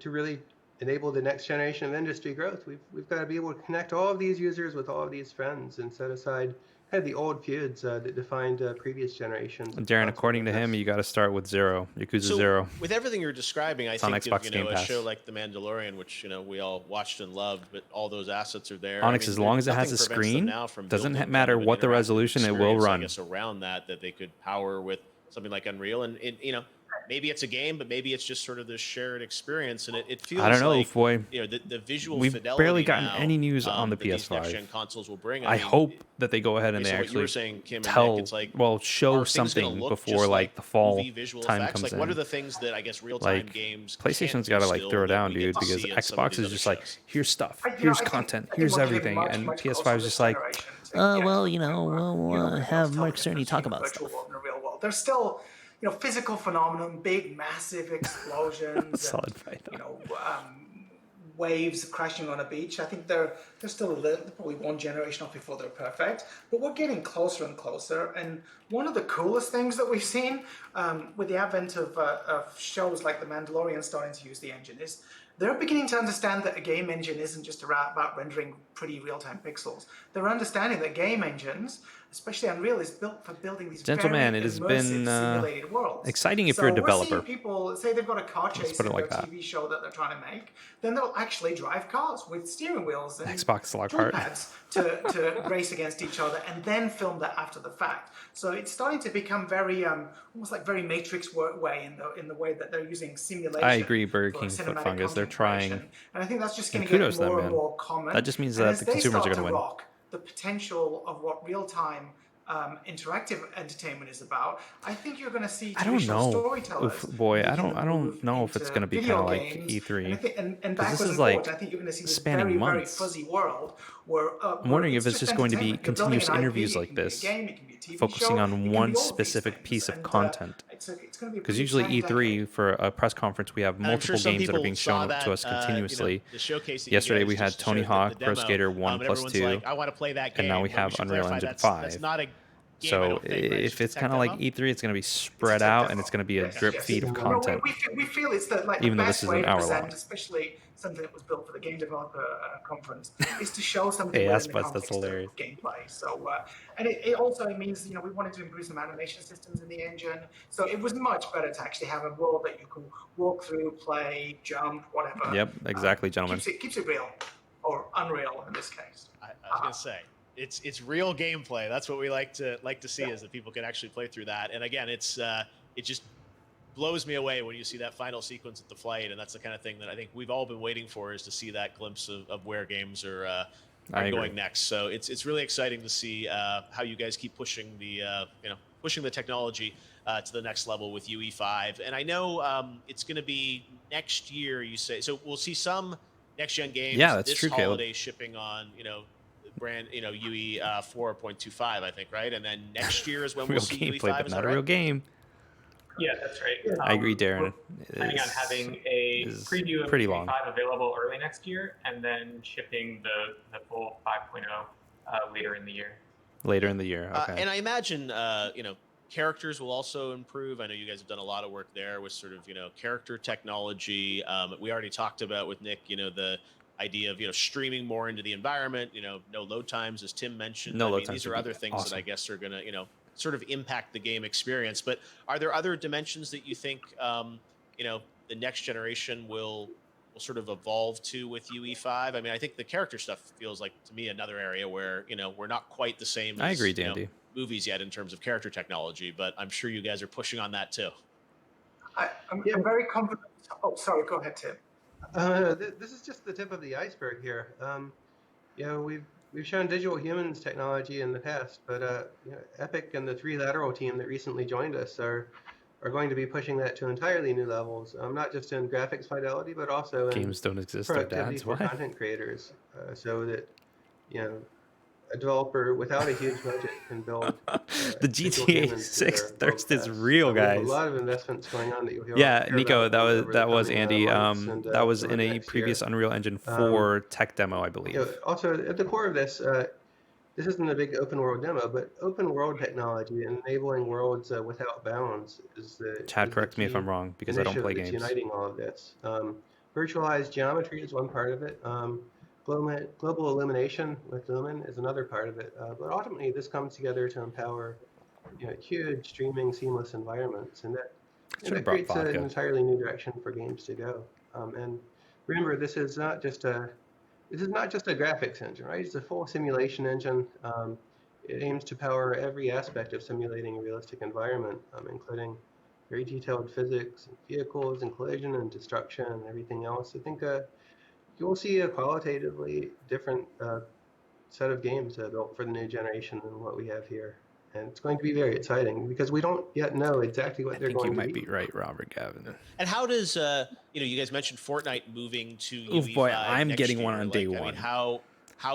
[SPEAKER 7] really enable the next generation of industry growth, we've got to be able to connect all of these users with all of these friends and set aside kind of the old feuds that defined previous generations.
[SPEAKER 1] Darren, according to him, you got to start with Yakuza
[SPEAKER 6] So
[SPEAKER 1] 0.
[SPEAKER 6] with everything you're describing, I
[SPEAKER 1] It's on
[SPEAKER 6] think
[SPEAKER 1] Xbox
[SPEAKER 6] of
[SPEAKER 1] Game
[SPEAKER 6] a
[SPEAKER 1] Pass.
[SPEAKER 6] show like The Mandalorian, which we all watched and loved, but all those assets are there.
[SPEAKER 1] Onyx, as long as it has a screen, doesn't matter
[SPEAKER 6] kind of
[SPEAKER 1] what the
[SPEAKER 6] interactive
[SPEAKER 1] resolution, it will
[SPEAKER 6] experience, I
[SPEAKER 1] run.
[SPEAKER 6] guess around that they could power with something like Unreal, and maybe it's a game, but maybe it's just sort of this shared experience, and it feels
[SPEAKER 1] I don't know,
[SPEAKER 6] like
[SPEAKER 1] boy.
[SPEAKER 6] The visual
[SPEAKER 1] We've
[SPEAKER 6] fidelity
[SPEAKER 1] barely gotten
[SPEAKER 6] now,
[SPEAKER 1] any news on the
[SPEAKER 6] that these
[SPEAKER 1] PS5.
[SPEAKER 6] next-gen consoles will bring.
[SPEAKER 1] I hope that they go ahead and
[SPEAKER 6] based
[SPEAKER 1] they
[SPEAKER 6] on what you were
[SPEAKER 1] actually
[SPEAKER 6] saying, Kim and
[SPEAKER 1] tell,
[SPEAKER 6] Nick, it's like,
[SPEAKER 1] show
[SPEAKER 6] are things gonna
[SPEAKER 1] something
[SPEAKER 6] look
[SPEAKER 1] before
[SPEAKER 6] just
[SPEAKER 1] like the fall
[SPEAKER 6] movie visual
[SPEAKER 1] time
[SPEAKER 6] effects?
[SPEAKER 1] comes
[SPEAKER 6] Like, what are
[SPEAKER 1] in.
[SPEAKER 6] the things that I guess real-time
[SPEAKER 1] Like,
[SPEAKER 6] games
[SPEAKER 1] PlayStation's
[SPEAKER 6] got to
[SPEAKER 1] throw it down,
[SPEAKER 6] we get
[SPEAKER 1] dude,
[SPEAKER 6] to
[SPEAKER 1] because
[SPEAKER 6] see in some of
[SPEAKER 1] Xbox
[SPEAKER 6] these
[SPEAKER 1] is
[SPEAKER 6] other
[SPEAKER 1] just like,
[SPEAKER 6] shows?
[SPEAKER 1] here's stuff,
[SPEAKER 8] I
[SPEAKER 1] here's
[SPEAKER 8] think-
[SPEAKER 1] content,
[SPEAKER 8] I think
[SPEAKER 1] here's
[SPEAKER 8] we're getting
[SPEAKER 1] everything,
[SPEAKER 8] much,
[SPEAKER 1] and
[SPEAKER 8] much
[SPEAKER 1] PS5
[SPEAKER 8] closer
[SPEAKER 1] is
[SPEAKER 8] this
[SPEAKER 1] just like,
[SPEAKER 8] generation to
[SPEAKER 10] well,
[SPEAKER 8] getting to,
[SPEAKER 10] we'll have
[SPEAKER 8] tell the
[SPEAKER 10] Mark Cerny
[SPEAKER 8] difference
[SPEAKER 10] talk
[SPEAKER 8] between
[SPEAKER 10] about
[SPEAKER 8] the virtual
[SPEAKER 10] stuff.
[SPEAKER 8] world and the real world. There's still, physical phenomenon, big, massive explosions,
[SPEAKER 1] solid
[SPEAKER 8] and,
[SPEAKER 1] fight, though.
[SPEAKER 8] waves crashing on a beach. I think they're still probably one generation off before they're perfect, but we're getting closer and closer. And one of the coolest things that we've seen with the advent of shows like The Mandalorian starting to use the engine is they're beginning to understand that a game engine isn't just about rendering pretty real-time pixels. They're understanding that game engines, especially Unreal, is built for building these
[SPEAKER 1] Gentlemen,
[SPEAKER 8] very
[SPEAKER 1] it has
[SPEAKER 8] immersive
[SPEAKER 1] been
[SPEAKER 8] simulated worlds.
[SPEAKER 1] exciting if
[SPEAKER 8] So
[SPEAKER 1] you're a
[SPEAKER 8] we're
[SPEAKER 1] developer.
[SPEAKER 8] seeing people say they've got a car chase
[SPEAKER 1] put it
[SPEAKER 8] in
[SPEAKER 1] like
[SPEAKER 8] their
[SPEAKER 1] that.
[SPEAKER 8] TV show that they're trying to make, then they'll actually drive cars with steering wheels and
[SPEAKER 1] Xbox Lockhart.
[SPEAKER 8] pads to race against each other and then film that after the fact. So it's starting to become very almost like very Matrix way in the way that they're using simulation.
[SPEAKER 1] I agree, Burger
[SPEAKER 8] for
[SPEAKER 1] King, Foot
[SPEAKER 8] cinematic
[SPEAKER 1] Fungus, they're
[SPEAKER 8] content
[SPEAKER 1] trying.
[SPEAKER 8] creation. And I think that's just going
[SPEAKER 1] And
[SPEAKER 8] to get
[SPEAKER 1] kudos to them,
[SPEAKER 8] more and
[SPEAKER 1] man.
[SPEAKER 8] more common.
[SPEAKER 1] That just means
[SPEAKER 8] And
[SPEAKER 1] that
[SPEAKER 8] as
[SPEAKER 1] the
[SPEAKER 8] they
[SPEAKER 1] consumers are
[SPEAKER 8] start
[SPEAKER 1] gonna
[SPEAKER 8] to
[SPEAKER 1] win.
[SPEAKER 8] rock the potential of what real-time interactive entertainment is about, I think you're going to see
[SPEAKER 1] I don't
[SPEAKER 8] traditional
[SPEAKER 1] know.
[SPEAKER 8] storytellers.
[SPEAKER 1] Boy, I
[SPEAKER 8] begin to
[SPEAKER 1] don't
[SPEAKER 8] move
[SPEAKER 1] know if it's
[SPEAKER 8] into
[SPEAKER 1] going to be kind
[SPEAKER 8] video
[SPEAKER 1] of like
[SPEAKER 8] games.
[SPEAKER 1] E3.
[SPEAKER 8] And
[SPEAKER 1] Because
[SPEAKER 8] backwards
[SPEAKER 1] this
[SPEAKER 8] and
[SPEAKER 1] is
[SPEAKER 8] forwards,
[SPEAKER 1] like
[SPEAKER 8] I think you're going to see this
[SPEAKER 1] spanning
[SPEAKER 8] very, very
[SPEAKER 1] months.
[SPEAKER 8] fuzzy world where
[SPEAKER 1] I'm wondering if it's just going to be
[SPEAKER 8] entertainment. You're building
[SPEAKER 1] continuous
[SPEAKER 8] an IP,
[SPEAKER 1] interviews
[SPEAKER 8] it
[SPEAKER 1] like
[SPEAKER 8] can be a
[SPEAKER 1] this,
[SPEAKER 8] game, it can be a TV
[SPEAKER 1] focusing
[SPEAKER 8] show, it
[SPEAKER 1] on
[SPEAKER 8] can
[SPEAKER 1] one
[SPEAKER 8] be all of these
[SPEAKER 1] specific
[SPEAKER 8] things.
[SPEAKER 1] piece of
[SPEAKER 8] And,
[SPEAKER 1] content.
[SPEAKER 8] it's going to be a
[SPEAKER 1] Because
[SPEAKER 8] pretty
[SPEAKER 1] usually
[SPEAKER 8] exciting
[SPEAKER 1] E3
[SPEAKER 8] decade.
[SPEAKER 1] for a press conference, we have
[SPEAKER 6] And I'm
[SPEAKER 1] multiple
[SPEAKER 6] sure some
[SPEAKER 1] games that are
[SPEAKER 6] people
[SPEAKER 1] being
[SPEAKER 6] saw
[SPEAKER 1] shown
[SPEAKER 6] that,
[SPEAKER 1] to us continuously.
[SPEAKER 6] the showcase that you
[SPEAKER 1] Yesterday
[SPEAKER 6] guys
[SPEAKER 1] we had
[SPEAKER 6] just
[SPEAKER 1] Tony
[SPEAKER 6] showed,
[SPEAKER 1] Hawk,
[SPEAKER 6] the
[SPEAKER 1] Pro
[SPEAKER 6] demo,
[SPEAKER 1] Skater
[SPEAKER 6] and
[SPEAKER 1] 1 plus
[SPEAKER 6] everyone's
[SPEAKER 1] 2,
[SPEAKER 6] like, I want to play that game.
[SPEAKER 1] and now we
[SPEAKER 6] but
[SPEAKER 1] have
[SPEAKER 6] should
[SPEAKER 1] Unreal
[SPEAKER 6] clarify,
[SPEAKER 1] Engine
[SPEAKER 6] that's
[SPEAKER 1] 5.
[SPEAKER 6] not a game, I
[SPEAKER 1] So
[SPEAKER 6] don't think, right?
[SPEAKER 1] if it's
[SPEAKER 6] a
[SPEAKER 1] kind of
[SPEAKER 6] tech
[SPEAKER 1] like
[SPEAKER 6] demo?
[SPEAKER 1] E3, it's going to be spread out and it's going to be a drip feed of
[SPEAKER 8] No,
[SPEAKER 1] content.
[SPEAKER 8] we feel it's the
[SPEAKER 1] Even
[SPEAKER 8] the
[SPEAKER 1] though
[SPEAKER 8] best
[SPEAKER 1] this is
[SPEAKER 8] way
[SPEAKER 1] an
[SPEAKER 8] to
[SPEAKER 1] hour
[SPEAKER 8] present,
[SPEAKER 1] long.
[SPEAKER 8] especially something that was built for the game developer conference, is to show something
[SPEAKER 1] Hey,
[SPEAKER 8] within the
[SPEAKER 1] Aspas, that's
[SPEAKER 8] context
[SPEAKER 1] hilarious.
[SPEAKER 8] of gameplay. So, and it also means we wanted to improve some animation systems in the engine. So it was much better to actually have a world that you can walk through, play, jump, whatever.
[SPEAKER 1] Yep, exactly, gentlemen.
[SPEAKER 8] Keeps it real, or unreal in this case.
[SPEAKER 6] I was gonna say it's real gameplay. That's what we like to see is that people can actually play through that. And again, it just blows me away when you see that final sequence at the flight, and that's the kind of thing that I think we've all been waiting for, is to see that glimpse of where games are going next. So it's really exciting to see how you guys keep pushing the technology to the next level with UE5. And I know it's going to be next year, you say. So we'll see some next gen games.
[SPEAKER 1] Yeah, that's
[SPEAKER 6] this
[SPEAKER 1] true, Caleb.
[SPEAKER 6] holiday shipping on brand UE 4.25, I think, right? And then next year is when we'll
[SPEAKER 1] Real
[SPEAKER 6] see
[SPEAKER 1] gameplay,
[SPEAKER 6] UE5.
[SPEAKER 1] but
[SPEAKER 6] Is
[SPEAKER 1] not
[SPEAKER 6] that
[SPEAKER 1] a real
[SPEAKER 6] right?
[SPEAKER 1] game.
[SPEAKER 9] Yeah, that's right.
[SPEAKER 1] I agree, Darren.
[SPEAKER 9] We're planning on having a preview of
[SPEAKER 1] pretty
[SPEAKER 9] UE5
[SPEAKER 1] long.
[SPEAKER 9] available early next year, and then shipping the full 5.0 later in the year.
[SPEAKER 1] Later in the year, okay.
[SPEAKER 6] And I imagine, characters will also improve. I know you guys have done a lot of work there with sort of, character technology. We already talked about with Nick, the idea of, streaming more into the environment, no load times, as Tim mentioned.
[SPEAKER 1] No load times
[SPEAKER 6] these are
[SPEAKER 1] would be
[SPEAKER 6] other things
[SPEAKER 1] awesome.
[SPEAKER 6] that I guess are going to, sort of impact the game experience. But are there other dimensions that you think, the next generation will sort of evolve to with UE5? I mean, I think the character stuff feels like, to me, another area where, we're not quite the same as
[SPEAKER 1] I agree, Dandy.
[SPEAKER 6] movies yet in terms of character technology, but I'm sure you guys are pushing on that too.
[SPEAKER 8] I'm very confident. Oh, sorry, go ahead, Tim.
[SPEAKER 7] This is just the tip of the iceberg here. We've we've shown digital humans technology in the past, but Epic and the 3 Lateral team that recently joined us are going to be pushing that to entirely new levels, not just in graphics fidelity, but also in
[SPEAKER 1] Games don't exist, they're
[SPEAKER 7] productivity
[SPEAKER 1] dads.
[SPEAKER 7] for
[SPEAKER 1] What?
[SPEAKER 7] content creators, so that a developer without a huge budget can build
[SPEAKER 1] The
[SPEAKER 7] digital
[SPEAKER 1] GTA
[SPEAKER 7] humans
[SPEAKER 1] 6
[SPEAKER 7] that are
[SPEAKER 1] thirst is
[SPEAKER 7] world-class.
[SPEAKER 1] real,
[SPEAKER 7] We have
[SPEAKER 1] guys.
[SPEAKER 7] a lot of investments going on that you'll hear
[SPEAKER 1] Yeah, Nico,
[SPEAKER 7] about over the
[SPEAKER 1] that was
[SPEAKER 7] coming,
[SPEAKER 1] Andy.
[SPEAKER 7] months and,
[SPEAKER 1] That was
[SPEAKER 7] over
[SPEAKER 1] in
[SPEAKER 7] the
[SPEAKER 1] a
[SPEAKER 7] next
[SPEAKER 1] previous
[SPEAKER 7] year.
[SPEAKER 1] Unreal Engine 4 tech demo, I believe.
[SPEAKER 7] Also, at the core of this, this isn't a big open world demo, but open world technology and enabling worlds without bounds is the
[SPEAKER 1] Chad,
[SPEAKER 7] is the
[SPEAKER 1] correct me if
[SPEAKER 7] key
[SPEAKER 1] I'm wrong, because I don't
[SPEAKER 7] initiative
[SPEAKER 1] play
[SPEAKER 7] that's
[SPEAKER 1] games.
[SPEAKER 7] uniting all of this. Virtualized geometry is one part of it. Global illumination with Lumen is another part of it. But ultimately, this comes together to empower huge streaming seamless environments, and
[SPEAKER 1] Should've
[SPEAKER 7] that
[SPEAKER 1] brought
[SPEAKER 7] creates an
[SPEAKER 1] vodka.
[SPEAKER 7] entirely new direction for games to go. And remember, this is not just a graphics engine, right? It's a full simulation engine. It aims to power every aspect of simulating a realistic environment, including very detailed physics, and vehicles, and collision, and destruction, and everything else. I think you will see a qualitatively different set of games built for the new generation than what we have here. And it's going to be very exciting because we don't yet know exactly what they're
[SPEAKER 1] I think you
[SPEAKER 7] going to
[SPEAKER 1] might
[SPEAKER 7] be.
[SPEAKER 1] be right, Robert Gavin.
[SPEAKER 6] And how does you guys mentioned Fortnite moving to
[SPEAKER 1] Oof,
[SPEAKER 6] UE5
[SPEAKER 1] boy, I'm
[SPEAKER 6] next
[SPEAKER 1] getting
[SPEAKER 6] year.
[SPEAKER 1] one on day
[SPEAKER 6] I
[SPEAKER 1] one.
[SPEAKER 6] mean, how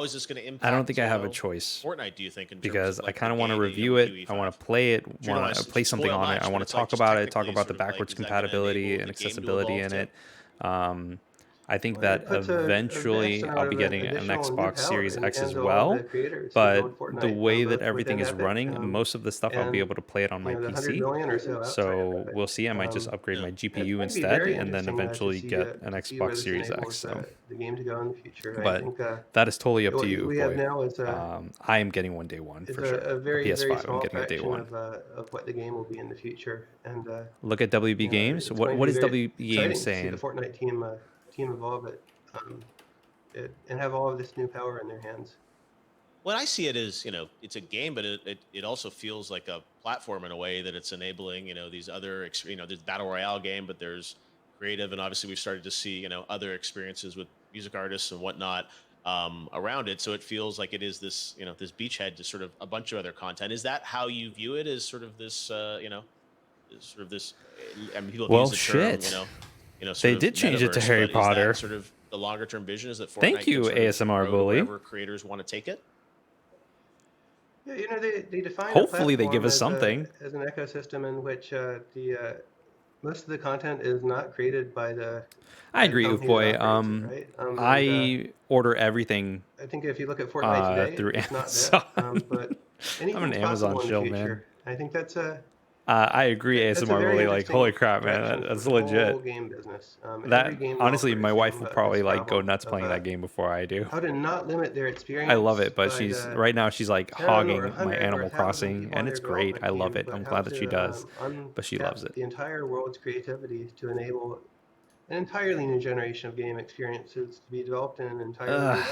[SPEAKER 6] is this going to impact?
[SPEAKER 1] I don't think I have a choice.
[SPEAKER 6] Fortnite, do you think? In terms
[SPEAKER 1] Because
[SPEAKER 6] of,
[SPEAKER 1] I
[SPEAKER 6] like,
[SPEAKER 1] kind of
[SPEAKER 6] the
[SPEAKER 1] want to
[SPEAKER 6] gaming
[SPEAKER 1] review
[SPEAKER 6] of
[SPEAKER 1] it.
[SPEAKER 6] UE5?
[SPEAKER 1] I want to play it.
[SPEAKER 6] You don't
[SPEAKER 1] Want
[SPEAKER 6] wanna
[SPEAKER 1] to play something
[SPEAKER 6] spoil
[SPEAKER 1] on it.
[SPEAKER 6] much,
[SPEAKER 1] I
[SPEAKER 6] but
[SPEAKER 1] want
[SPEAKER 6] it's
[SPEAKER 1] to
[SPEAKER 6] like
[SPEAKER 1] talk
[SPEAKER 6] just
[SPEAKER 1] about it. Talk
[SPEAKER 6] technically
[SPEAKER 1] about the
[SPEAKER 6] sort of like,
[SPEAKER 1] backwards
[SPEAKER 6] is that gonna
[SPEAKER 1] compatibility
[SPEAKER 6] enable
[SPEAKER 1] and
[SPEAKER 6] the game to
[SPEAKER 1] accessibility in
[SPEAKER 6] evolve
[SPEAKER 1] it. I think
[SPEAKER 7] Well,
[SPEAKER 1] that
[SPEAKER 7] it puts a
[SPEAKER 1] eventually
[SPEAKER 7] vast
[SPEAKER 1] I'll
[SPEAKER 7] amount
[SPEAKER 1] be
[SPEAKER 7] of
[SPEAKER 1] getting an
[SPEAKER 7] additional new
[SPEAKER 1] Xbox
[SPEAKER 7] power
[SPEAKER 1] Series
[SPEAKER 7] in the
[SPEAKER 1] X as
[SPEAKER 7] hands of all
[SPEAKER 1] well.
[SPEAKER 7] the creators who
[SPEAKER 1] But
[SPEAKER 7] build
[SPEAKER 1] the
[SPEAKER 7] Fortnite,
[SPEAKER 1] way that
[SPEAKER 7] both
[SPEAKER 1] everything
[SPEAKER 7] within
[SPEAKER 1] is
[SPEAKER 7] Epic,
[SPEAKER 1] running, most of the stuff I'll be
[SPEAKER 7] and
[SPEAKER 1] able to play it on my
[SPEAKER 7] the 100
[SPEAKER 1] PC.
[SPEAKER 7] billion or so outside of
[SPEAKER 1] So
[SPEAKER 7] Epic.
[SPEAKER 1] we'll see. I might just upgrade
[SPEAKER 6] yeah.
[SPEAKER 1] my
[SPEAKER 7] It's
[SPEAKER 1] GPU
[SPEAKER 7] going to be
[SPEAKER 1] instead,
[SPEAKER 7] very
[SPEAKER 1] and then
[SPEAKER 7] interesting
[SPEAKER 1] eventually get an
[SPEAKER 7] to see where
[SPEAKER 1] Xbox
[SPEAKER 7] this
[SPEAKER 1] Series X.
[SPEAKER 7] enables
[SPEAKER 1] So,
[SPEAKER 7] the game to go in the future. I
[SPEAKER 1] but
[SPEAKER 7] think
[SPEAKER 1] that is totally up to
[SPEAKER 7] what
[SPEAKER 1] you,
[SPEAKER 7] we have
[SPEAKER 1] boy.
[SPEAKER 7] now is
[SPEAKER 1] I am getting one day one for sure.
[SPEAKER 7] a
[SPEAKER 1] A
[SPEAKER 7] very, very
[SPEAKER 1] PS5, I'm
[SPEAKER 7] small
[SPEAKER 1] getting a day
[SPEAKER 7] fraction
[SPEAKER 1] one.
[SPEAKER 7] of what the game will be in the future. And
[SPEAKER 1] Look at WB Games.
[SPEAKER 7] it's going to
[SPEAKER 1] What
[SPEAKER 7] be
[SPEAKER 1] is
[SPEAKER 7] very
[SPEAKER 1] WB Games
[SPEAKER 7] exciting to see the
[SPEAKER 1] saying?
[SPEAKER 7] Fortnite team evolve and have all of this new power in their hands.
[SPEAKER 6] When I see it as, it's a game, but it also feels like a platform in a way that it's enabling, these other, there's battle royale game, but there's creative, and obviously we've started to see, other experiences with music artists and whatnot around it. So it feels like it is this, this beachhead to sort of a bunch of other content. Is that how you view it? As sort of this, sort of this? I mean, people have
[SPEAKER 1] Well,
[SPEAKER 6] used the term,
[SPEAKER 1] shit.
[SPEAKER 6] sort
[SPEAKER 1] They
[SPEAKER 6] of
[SPEAKER 1] did change it to
[SPEAKER 6] metaverse,
[SPEAKER 1] Harry
[SPEAKER 6] but is
[SPEAKER 1] Potter.
[SPEAKER 6] that sort of the longer term vision? Is that Fortnite
[SPEAKER 1] Thank you,
[SPEAKER 6] can sort of
[SPEAKER 1] ASMR
[SPEAKER 6] grow to
[SPEAKER 1] bully.
[SPEAKER 6] wherever creators want to take it?
[SPEAKER 7] Yeah, they define
[SPEAKER 1] Hopefully
[SPEAKER 7] a
[SPEAKER 1] they give
[SPEAKER 7] platform
[SPEAKER 1] us something.
[SPEAKER 7] as an ecosystem in which the most of the content is not created by
[SPEAKER 1] I agree,
[SPEAKER 7] company
[SPEAKER 1] Boy.
[SPEAKER 7] that operates it, right?
[SPEAKER 1] I order everything
[SPEAKER 7] I think if you look at Fortnite today,
[SPEAKER 1] through
[SPEAKER 7] it's
[SPEAKER 1] Amazon.
[SPEAKER 7] not that. But
[SPEAKER 1] I'm
[SPEAKER 7] anything's
[SPEAKER 1] an Amazon
[SPEAKER 7] possible in the
[SPEAKER 1] shill,
[SPEAKER 7] future.
[SPEAKER 1] man.
[SPEAKER 7] I think that's a
[SPEAKER 1] I agree,
[SPEAKER 7] that's a
[SPEAKER 1] ASMR
[SPEAKER 7] very
[SPEAKER 1] bully. Like,
[SPEAKER 7] interesting
[SPEAKER 1] holy crap, man,
[SPEAKER 7] direction
[SPEAKER 1] that's
[SPEAKER 7] for the
[SPEAKER 1] legit.
[SPEAKER 7] whole game business.
[SPEAKER 1] That
[SPEAKER 7] Every game
[SPEAKER 1] honestly,
[SPEAKER 7] developer
[SPEAKER 1] my
[SPEAKER 7] is
[SPEAKER 1] wife
[SPEAKER 7] thinking
[SPEAKER 1] will
[SPEAKER 7] about
[SPEAKER 1] probably
[SPEAKER 7] this
[SPEAKER 1] like go
[SPEAKER 7] problem
[SPEAKER 1] nuts
[SPEAKER 7] of,
[SPEAKER 1] playing that game before I do.
[SPEAKER 7] how to not limit their experience.
[SPEAKER 1] I love it, but
[SPEAKER 7] by
[SPEAKER 1] she's
[SPEAKER 7] the
[SPEAKER 1] right now. She's like
[SPEAKER 7] 10 or
[SPEAKER 1] hogging my
[SPEAKER 7] 100 or
[SPEAKER 1] Animal
[SPEAKER 7] 1,000
[SPEAKER 1] Crossing,
[SPEAKER 7] people
[SPEAKER 1] and
[SPEAKER 7] on
[SPEAKER 1] it's
[SPEAKER 7] their
[SPEAKER 1] great. I
[SPEAKER 7] development
[SPEAKER 1] love
[SPEAKER 7] team,
[SPEAKER 1] it.
[SPEAKER 7] but
[SPEAKER 1] I'm
[SPEAKER 7] how
[SPEAKER 1] glad that she
[SPEAKER 7] to,
[SPEAKER 1] does, but she
[SPEAKER 7] untap
[SPEAKER 1] loves it.
[SPEAKER 7] the entire world's creativity to enable an entirely new generation of game experiences to be developed in an entirely new way.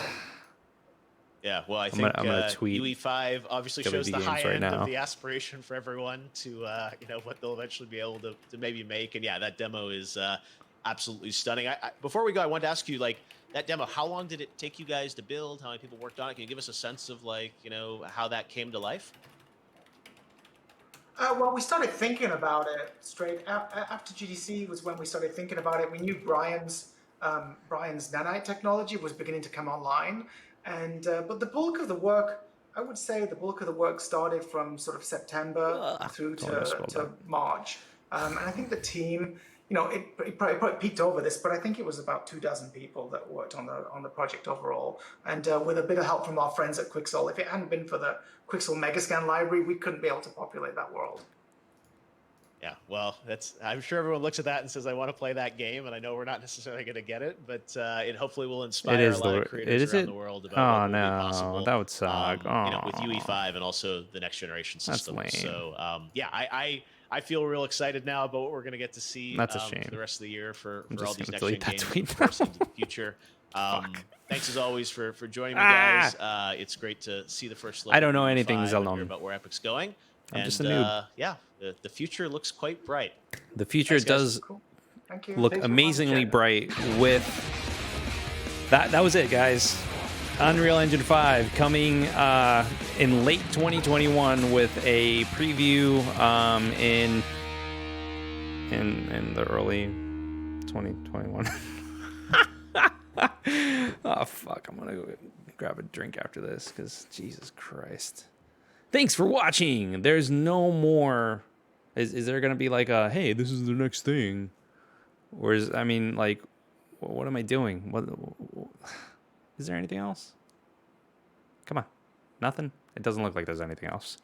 [SPEAKER 6] Yeah, well, I
[SPEAKER 1] I'm
[SPEAKER 6] think
[SPEAKER 1] gonna tweet
[SPEAKER 6] UE5 obviously shows
[SPEAKER 1] WB
[SPEAKER 6] the high
[SPEAKER 1] Games right
[SPEAKER 6] end
[SPEAKER 1] now.
[SPEAKER 6] of the aspiration for everyone to, what they'll eventually be able to maybe make. And yeah, that demo is absolutely stunning. Before we go, I wanted to ask you, like, that demo, how long did it take you guys to build? How many people worked on it? Can you give us a sense of, like, how that came to life?
[SPEAKER 8] Well, we started thinking about it straight after GDC was when we started thinking about it. We knew Brian's nanite technology was beginning to come online, and but the bulk of the work, I would say, the bulk of the work started from sort of September through to March, and I think the team, it probably peaked over this, but I think it was about 24 people that worked on the project overall, and with a bit of help from our friends at Quixel. If it hadn't been for the Quixel Megascan library, we couldn't be able to populate that world.
[SPEAKER 6] Yeah, well, I'm sure everyone looks at that and says, I want to play that game, and I know we're not necessarily going to get it, but it hopefully will inspire a lot of creators around the world about what will be possible.
[SPEAKER 1] That would suck.
[SPEAKER 6] With UE5 and also the next generation system.
[SPEAKER 1] That's lame.
[SPEAKER 6] So, I feel real excited now about what we're going to get to see
[SPEAKER 1] That's a shame.
[SPEAKER 6] for the rest of the year for
[SPEAKER 1] I'm
[SPEAKER 6] all
[SPEAKER 1] just
[SPEAKER 6] these
[SPEAKER 1] gonna
[SPEAKER 6] next-gen
[SPEAKER 1] delete that
[SPEAKER 6] games
[SPEAKER 1] tweet
[SPEAKER 6] for us into the future. Thanks as always for joining me, guys. It's great to see the first look.
[SPEAKER 1] I don't know
[SPEAKER 6] at
[SPEAKER 1] anything,
[SPEAKER 6] UE5 and
[SPEAKER 1] Zelnom.
[SPEAKER 6] hear about where Epic's going.
[SPEAKER 1] I'm just a noob.
[SPEAKER 6] Yeah, the future looks quite bright.
[SPEAKER 1] The future does
[SPEAKER 8] Cool. Thank you.
[SPEAKER 1] look
[SPEAKER 8] Thanks for
[SPEAKER 1] amazingly
[SPEAKER 8] watching.
[SPEAKER 1] bright with that. That was it, guys. Unreal Engine 5 coming in late 2021 with a preview in the early 2021. Oh fuck! I'm gonna go grab a drink after this because Jesus Christ. Thanks for watching. There's no more. Is there gonna be like a hey, this is the next thing, or is I mean like, what am I doing? What is there anything else? Come on, nothing. It doesn't look like there's anything else.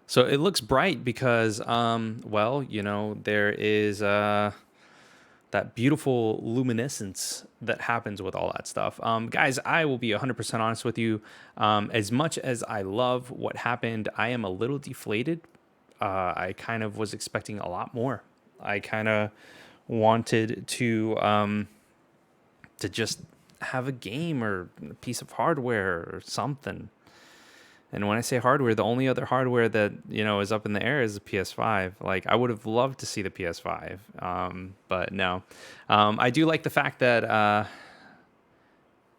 [SPEAKER 1] So it looks bright because well, you know, there is that beautiful luminescence that happens with all that stuff. Guys, I will be 100% honest with you. As much as I love what happened, I am a little deflated. I kind of was expecting a lot more. I kind of wanted to just have a game or a piece of hardware or something. And when I say hardware, the only other hardware that, you know, is up in the air is the PS5. Like, I would have loved to see the PS5, but no. I do like the fact that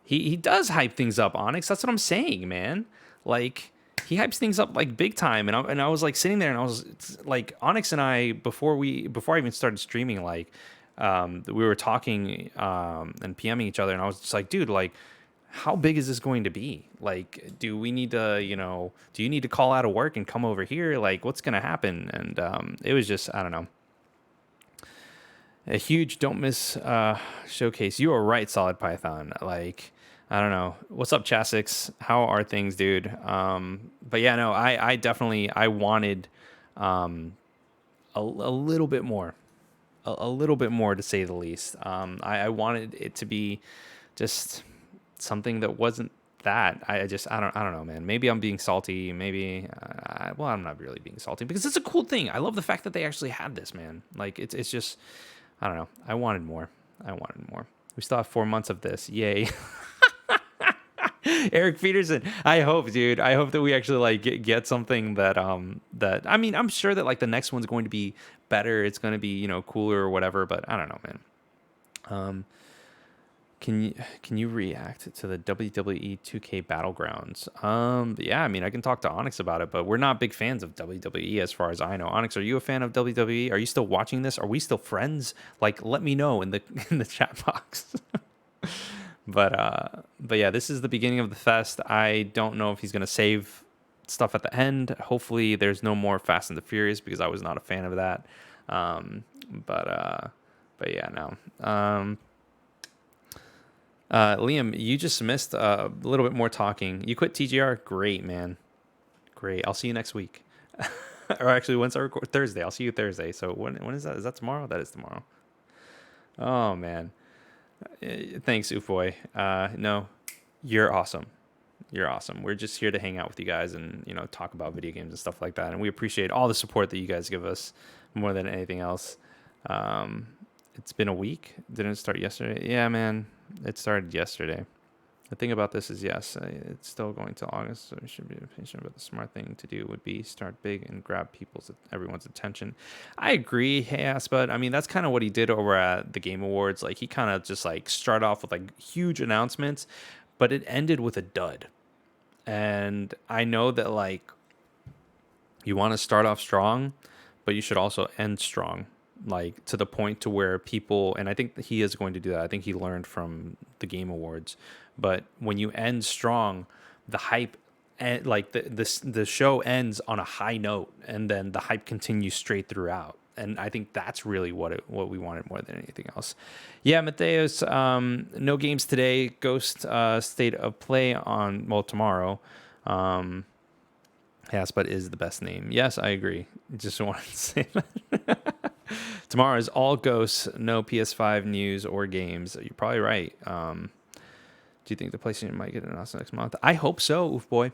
[SPEAKER 1] he does hype things up, Onyx. That's what I'm saying, man. Like, he hypes things up like big time. And I was like sitting there and I was like, Onyx and I before I even started streaming, like we were talking and PMing each other, and I was just like, dude, like, how big is this going to be? Like, do we need to, you know, do you need to call out of work and come over here? Like, what's going to happen? And it was just, I don't know. A huge don't miss showcase. You are right, Solid Python. Like, I don't know. What's up, Chasix? How are things, dude? But yeah, no, I definitely, I wanted a little bit more. A little bit more, to say the least. I wanted it to be just something that wasn't that. I don't know, man. Maybe I'm being salty. Maybe well, I'm not really being salty because it's a cool thing. I love the fact that they actually had this, man. Like, it's just, I don't know. I wanted more. We still have 4 months of this. Yay. Eric Peterson, I hope, dude. I hope that we actually like get something that that, I mean, I'm sure that like the next one's going to be better. It's going to be, you know, cooler or whatever, but I don't know, man. Can you react to the WWE 2K Battlegrounds? Yeah, I mean, I can talk to Onyx about it, but we're not big fans of WWE as far as I know. Onyx, are you a fan of WWE? Are you still watching this? Are we still friends? Like, let me know in the chat box. But yeah, this is the beginning of the fest. I don't know if he's gonna save stuff at the end. Hopefully, there's no more Fast and the Furious because I was not a fan of that. But yeah, no. Liam, you just missed a little bit more talking. You quit TGR? Great, man. Great. I'll see you next week. Or actually, when's I record? Thursday. I'll see you Thursday. So when is that? Is that tomorrow? That is tomorrow. Oh, man. Thanks, Ufboy. No, you're awesome. You're awesome. We're just here to hang out with you guys and, you know, talk about video games and stuff like that. And we appreciate all the support that you guys give us more than anything else. It's been a week. Didn't it start yesterday? Yeah, man. It started yesterday. The thing about this is, yes, it's still going till August, so we should be patient. But the smart thing to do would be start big and grab everyone's attention. I agree, hey, but I mean, that's kind of what he did over at the Game Awards. Like, he kind of just like started off with like huge announcements, but it ended with a dud. And I know that like you want to start off strong, but you should also end strong. Like, to the point to where people, and I think that he is going to do that. I think he learned from the Game Awards. But when you end strong, the hype, and like the show ends on a high note, and then the hype continues straight throughout. And I think that's really what we wanted more than anything else. Yeah, Mateos, no games today. Ghost State of Play on, well, tomorrow. Yes, but is the best name. Yes, I agree. Just wanted to say that. Tomorrow is all Ghosts, no PS5 news or games. You're probably right. Do you think the PlayStation might get announced next month? I hope so, oof boy.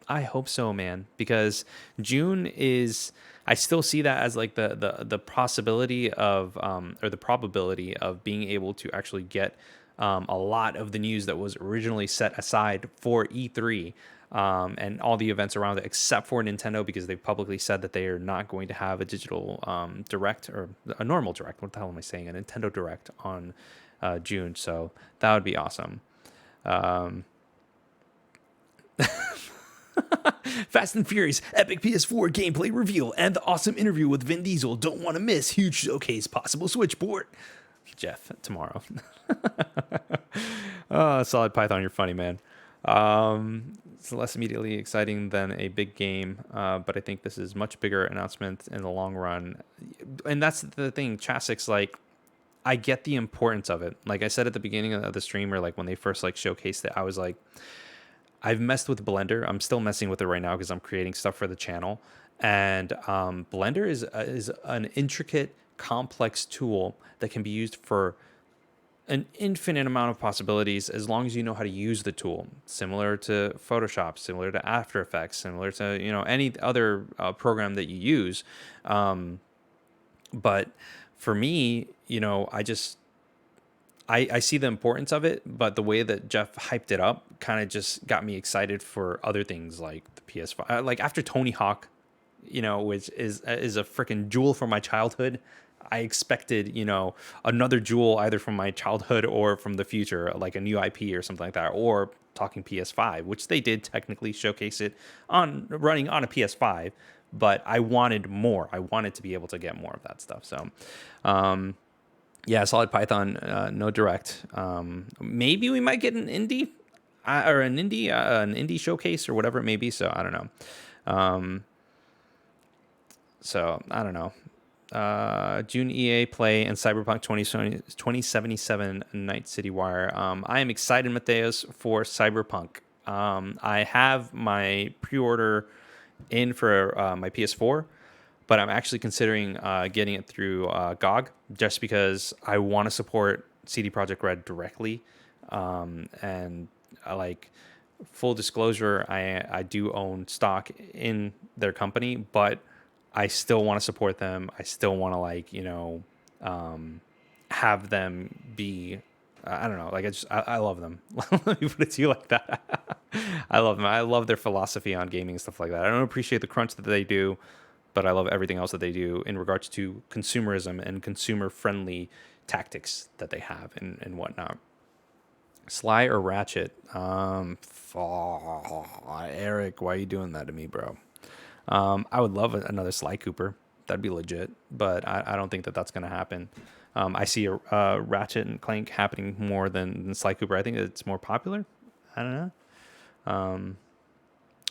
[SPEAKER 1] I hope so, man. Because June is, I still see that as like the possibility of, or the probability of being able to actually get a lot of the news that was originally set aside for E3. And all the events around it, except for Nintendo, because they've publicly said that they are not going to have a digital direct, or a normal direct. What the hell am I saying? A Nintendo Direct on June. So that would be awesome. Um, Fast and Furious epic PS4 gameplay reveal and the awesome interview with Vin Diesel. Don't want to miss. Huge showcase, possible Switchport. Geoff, tomorrow. Oh, Solid Python, you're funny, man. It's less immediately exciting than a big game, but I think this is much bigger announcement in the long run. And that's the thing, Chasix, like, I get the importance of it. Like I said at the beginning of the stream, or like when they first like showcased it, I was like, I've messed with Blender. I'm still messing with it right now because I'm creating stuff for the channel. And Blender is an intricate, complex tool that can be used for an infinite amount of possibilities as long as you know how to use the tool. Similar to Photoshop, similar to After Effects, similar to any other program that you use. But for me, I see the importance of it, but the way that Geoff hyped it up kind of just got me excited for other things like the PS5. Like after Tony Hawk, which is a freaking jewel from my childhood, I expected, another jewel either from my childhood or from the future, like a new IP or something like that, or talking PS5, which they did technically showcase it on running on a PS5, but I wanted more. I wanted to be able to get more of that stuff. So, yeah, Solid Python, no direct. Maybe we might get an indie or an indie showcase or whatever it may be. So I don't know. June EA Play and Cyberpunk 2077 Night City Wire. I am excited, Mateus, for Cyberpunk. I have my pre-order in for my PS4. But I'm actually considering getting it through GOG just because I want to support CD Projekt Red directly. And like full disclosure, I do own stock in their company, but I still want to support them. I still want to have them be. I don't know. Like I love them. Let me put it to you like that. I love them. I love their philosophy on gaming and stuff like that. I don't appreciate the crunch that they do, but I love everything else that they do in regards to consumerism and consumer-friendly tactics that they have and whatnot. Sly or Ratchet? Eric, why are you doing that to me, bro? I would love another Sly Cooper. That'd be legit, but I don't think that that's going to happen. I see a Ratchet and Clank happening more than Sly Cooper. I think it's more popular. I don't know.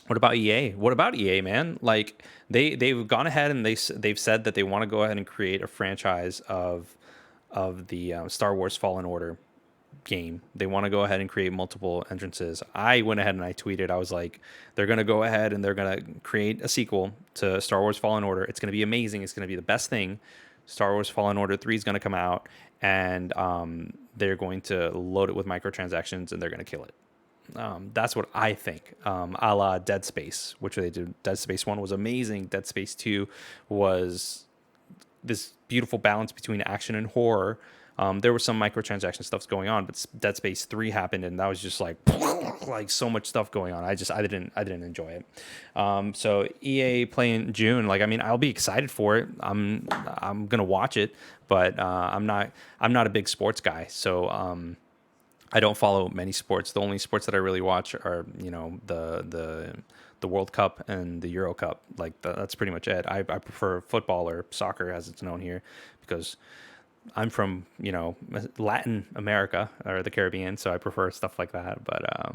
[SPEAKER 1] What about EA? What about EA, man? Like they've gone ahead and they've said that they want to go ahead and create a franchise of the Star Wars Fallen Order game. They want to go ahead and create multiple entrances. I went ahead and I tweeted. I was like, they're going to go ahead and they're going to create a sequel to Star Wars Fallen Order. It's going to be amazing. It's going to be the best thing. Star Wars Fallen Order 3 is going to come out, and they're going to load it with microtransactions and they're going to kill it. That's what I think, a la Dead Space, which they did. Dead Space 1 was amazing. Dead Space 2 was this beautiful balance between action and horror. There was some microtransaction stuffs going on, but Dead Space 3 happened, and that was just like so much stuff going on. I didn't enjoy it. So EA Play in June, like, I mean, I'll be excited for it. I'm gonna watch it, but I'm not a big sports guy, so I don't follow many sports. The only sports that I really watch are, the World Cup and the Euro Cup. Like that's pretty much it. I prefer football or soccer as it's known here because I'm from, Latin America or the Caribbean, so I prefer stuff like that. But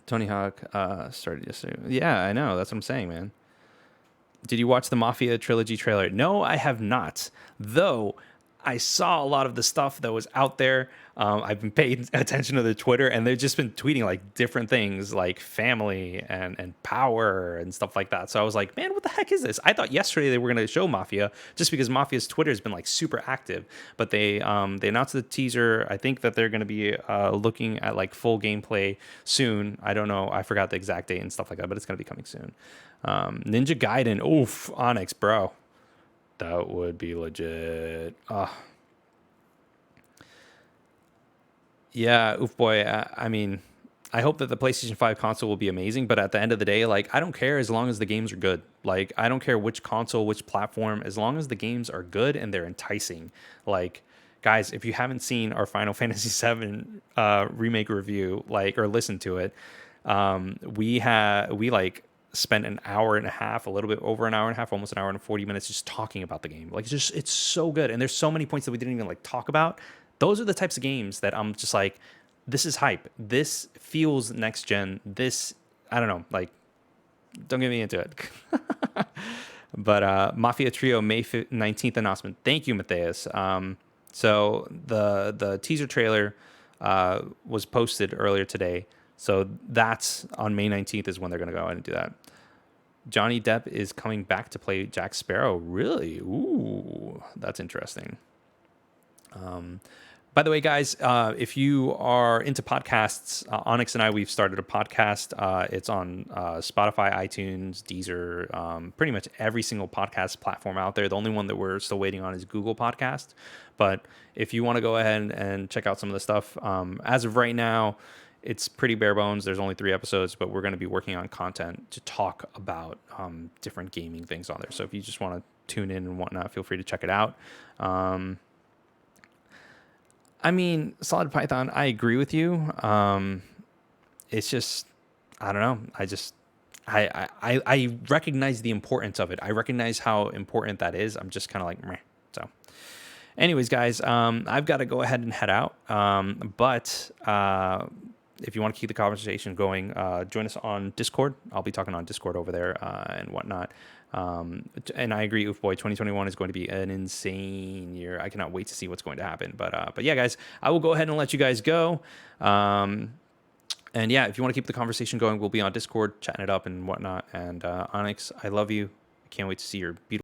[SPEAKER 1] Tony Hawk started yesterday. Yeah, I know. That's what I'm saying, man. Did you watch the Mafia trilogy trailer? No, I have not. Though I saw a lot of the stuff that was out there. I've been paying attention to their Twitter, and they've just been tweeting like different things like family and power and stuff like that. So I was like, man, what the heck is this? I thought yesterday they were going to show Mafia just because Mafia's Twitter has been like super active. But they announced the teaser. I think that they're going to be looking at like full gameplay soon. I don't know. I forgot the exact date and stuff like that, but it's going to be coming soon. Ninja Gaiden. Oof, Onyx, bro. That would be legit. Yeah, oof boy. I mean, I hope that the PlayStation 5 console will be amazing, but at the end of the day, like, I don't care as long as the games are good. Like, I don't care which console, which platform, as long as the games are good and they're enticing. Like, guys, if you haven't seen our Final Fantasy VII remake review, like, or listened to it, we like spent an hour and a half, a little bit over an hour and a half, almost an hour and 40 minutes just talking about the game. Like, it's so good. And there's so many points that we didn't even like talk about. Those are the types of games that I'm just like, this is hype. This feels next gen. This, I don't know, like, don't get me into it. But Mafia Trio May 19th announcement. Thank you, Matthias. So the teaser trailer was posted earlier today. So that's on May 19th is when they're going to go ahead and do that. Johnny Depp is coming back to play Jack Sparrow. Really? Ooh, that's interesting. By the way, guys, if you are into podcasts, Onyx and I, we've started a podcast. It's on Spotify, iTunes, Deezer, pretty much every single podcast platform out there. The only one that we're still waiting on is Google Podcast. But if you want to go ahead and check out some of the stuff, as of right now, it's pretty bare bones. There's only 3 episodes, but we're going to be working on content to talk about different gaming things on there. So if you just want to tune in and whatnot, feel free to check it out. I mean, Solid Python, I agree with you. It's just, I don't know. I recognize the importance of it. I recognize how important that is. I'm just kind of like, meh. So anyways, guys, I've got to go ahead and head out. But if you want to keep the conversation going, join us on Discord. I'll be talking on Discord over there and whatnot. And I agree, Oofboy, 2021 is going to be an insane year. I cannot wait to see what's going to happen. But yeah, guys, I will go ahead and let you guys go. And yeah, if you want to keep the conversation going, we'll be on Discord, chatting it up and whatnot. And Onyx, I love you. I can't wait to see your beautiful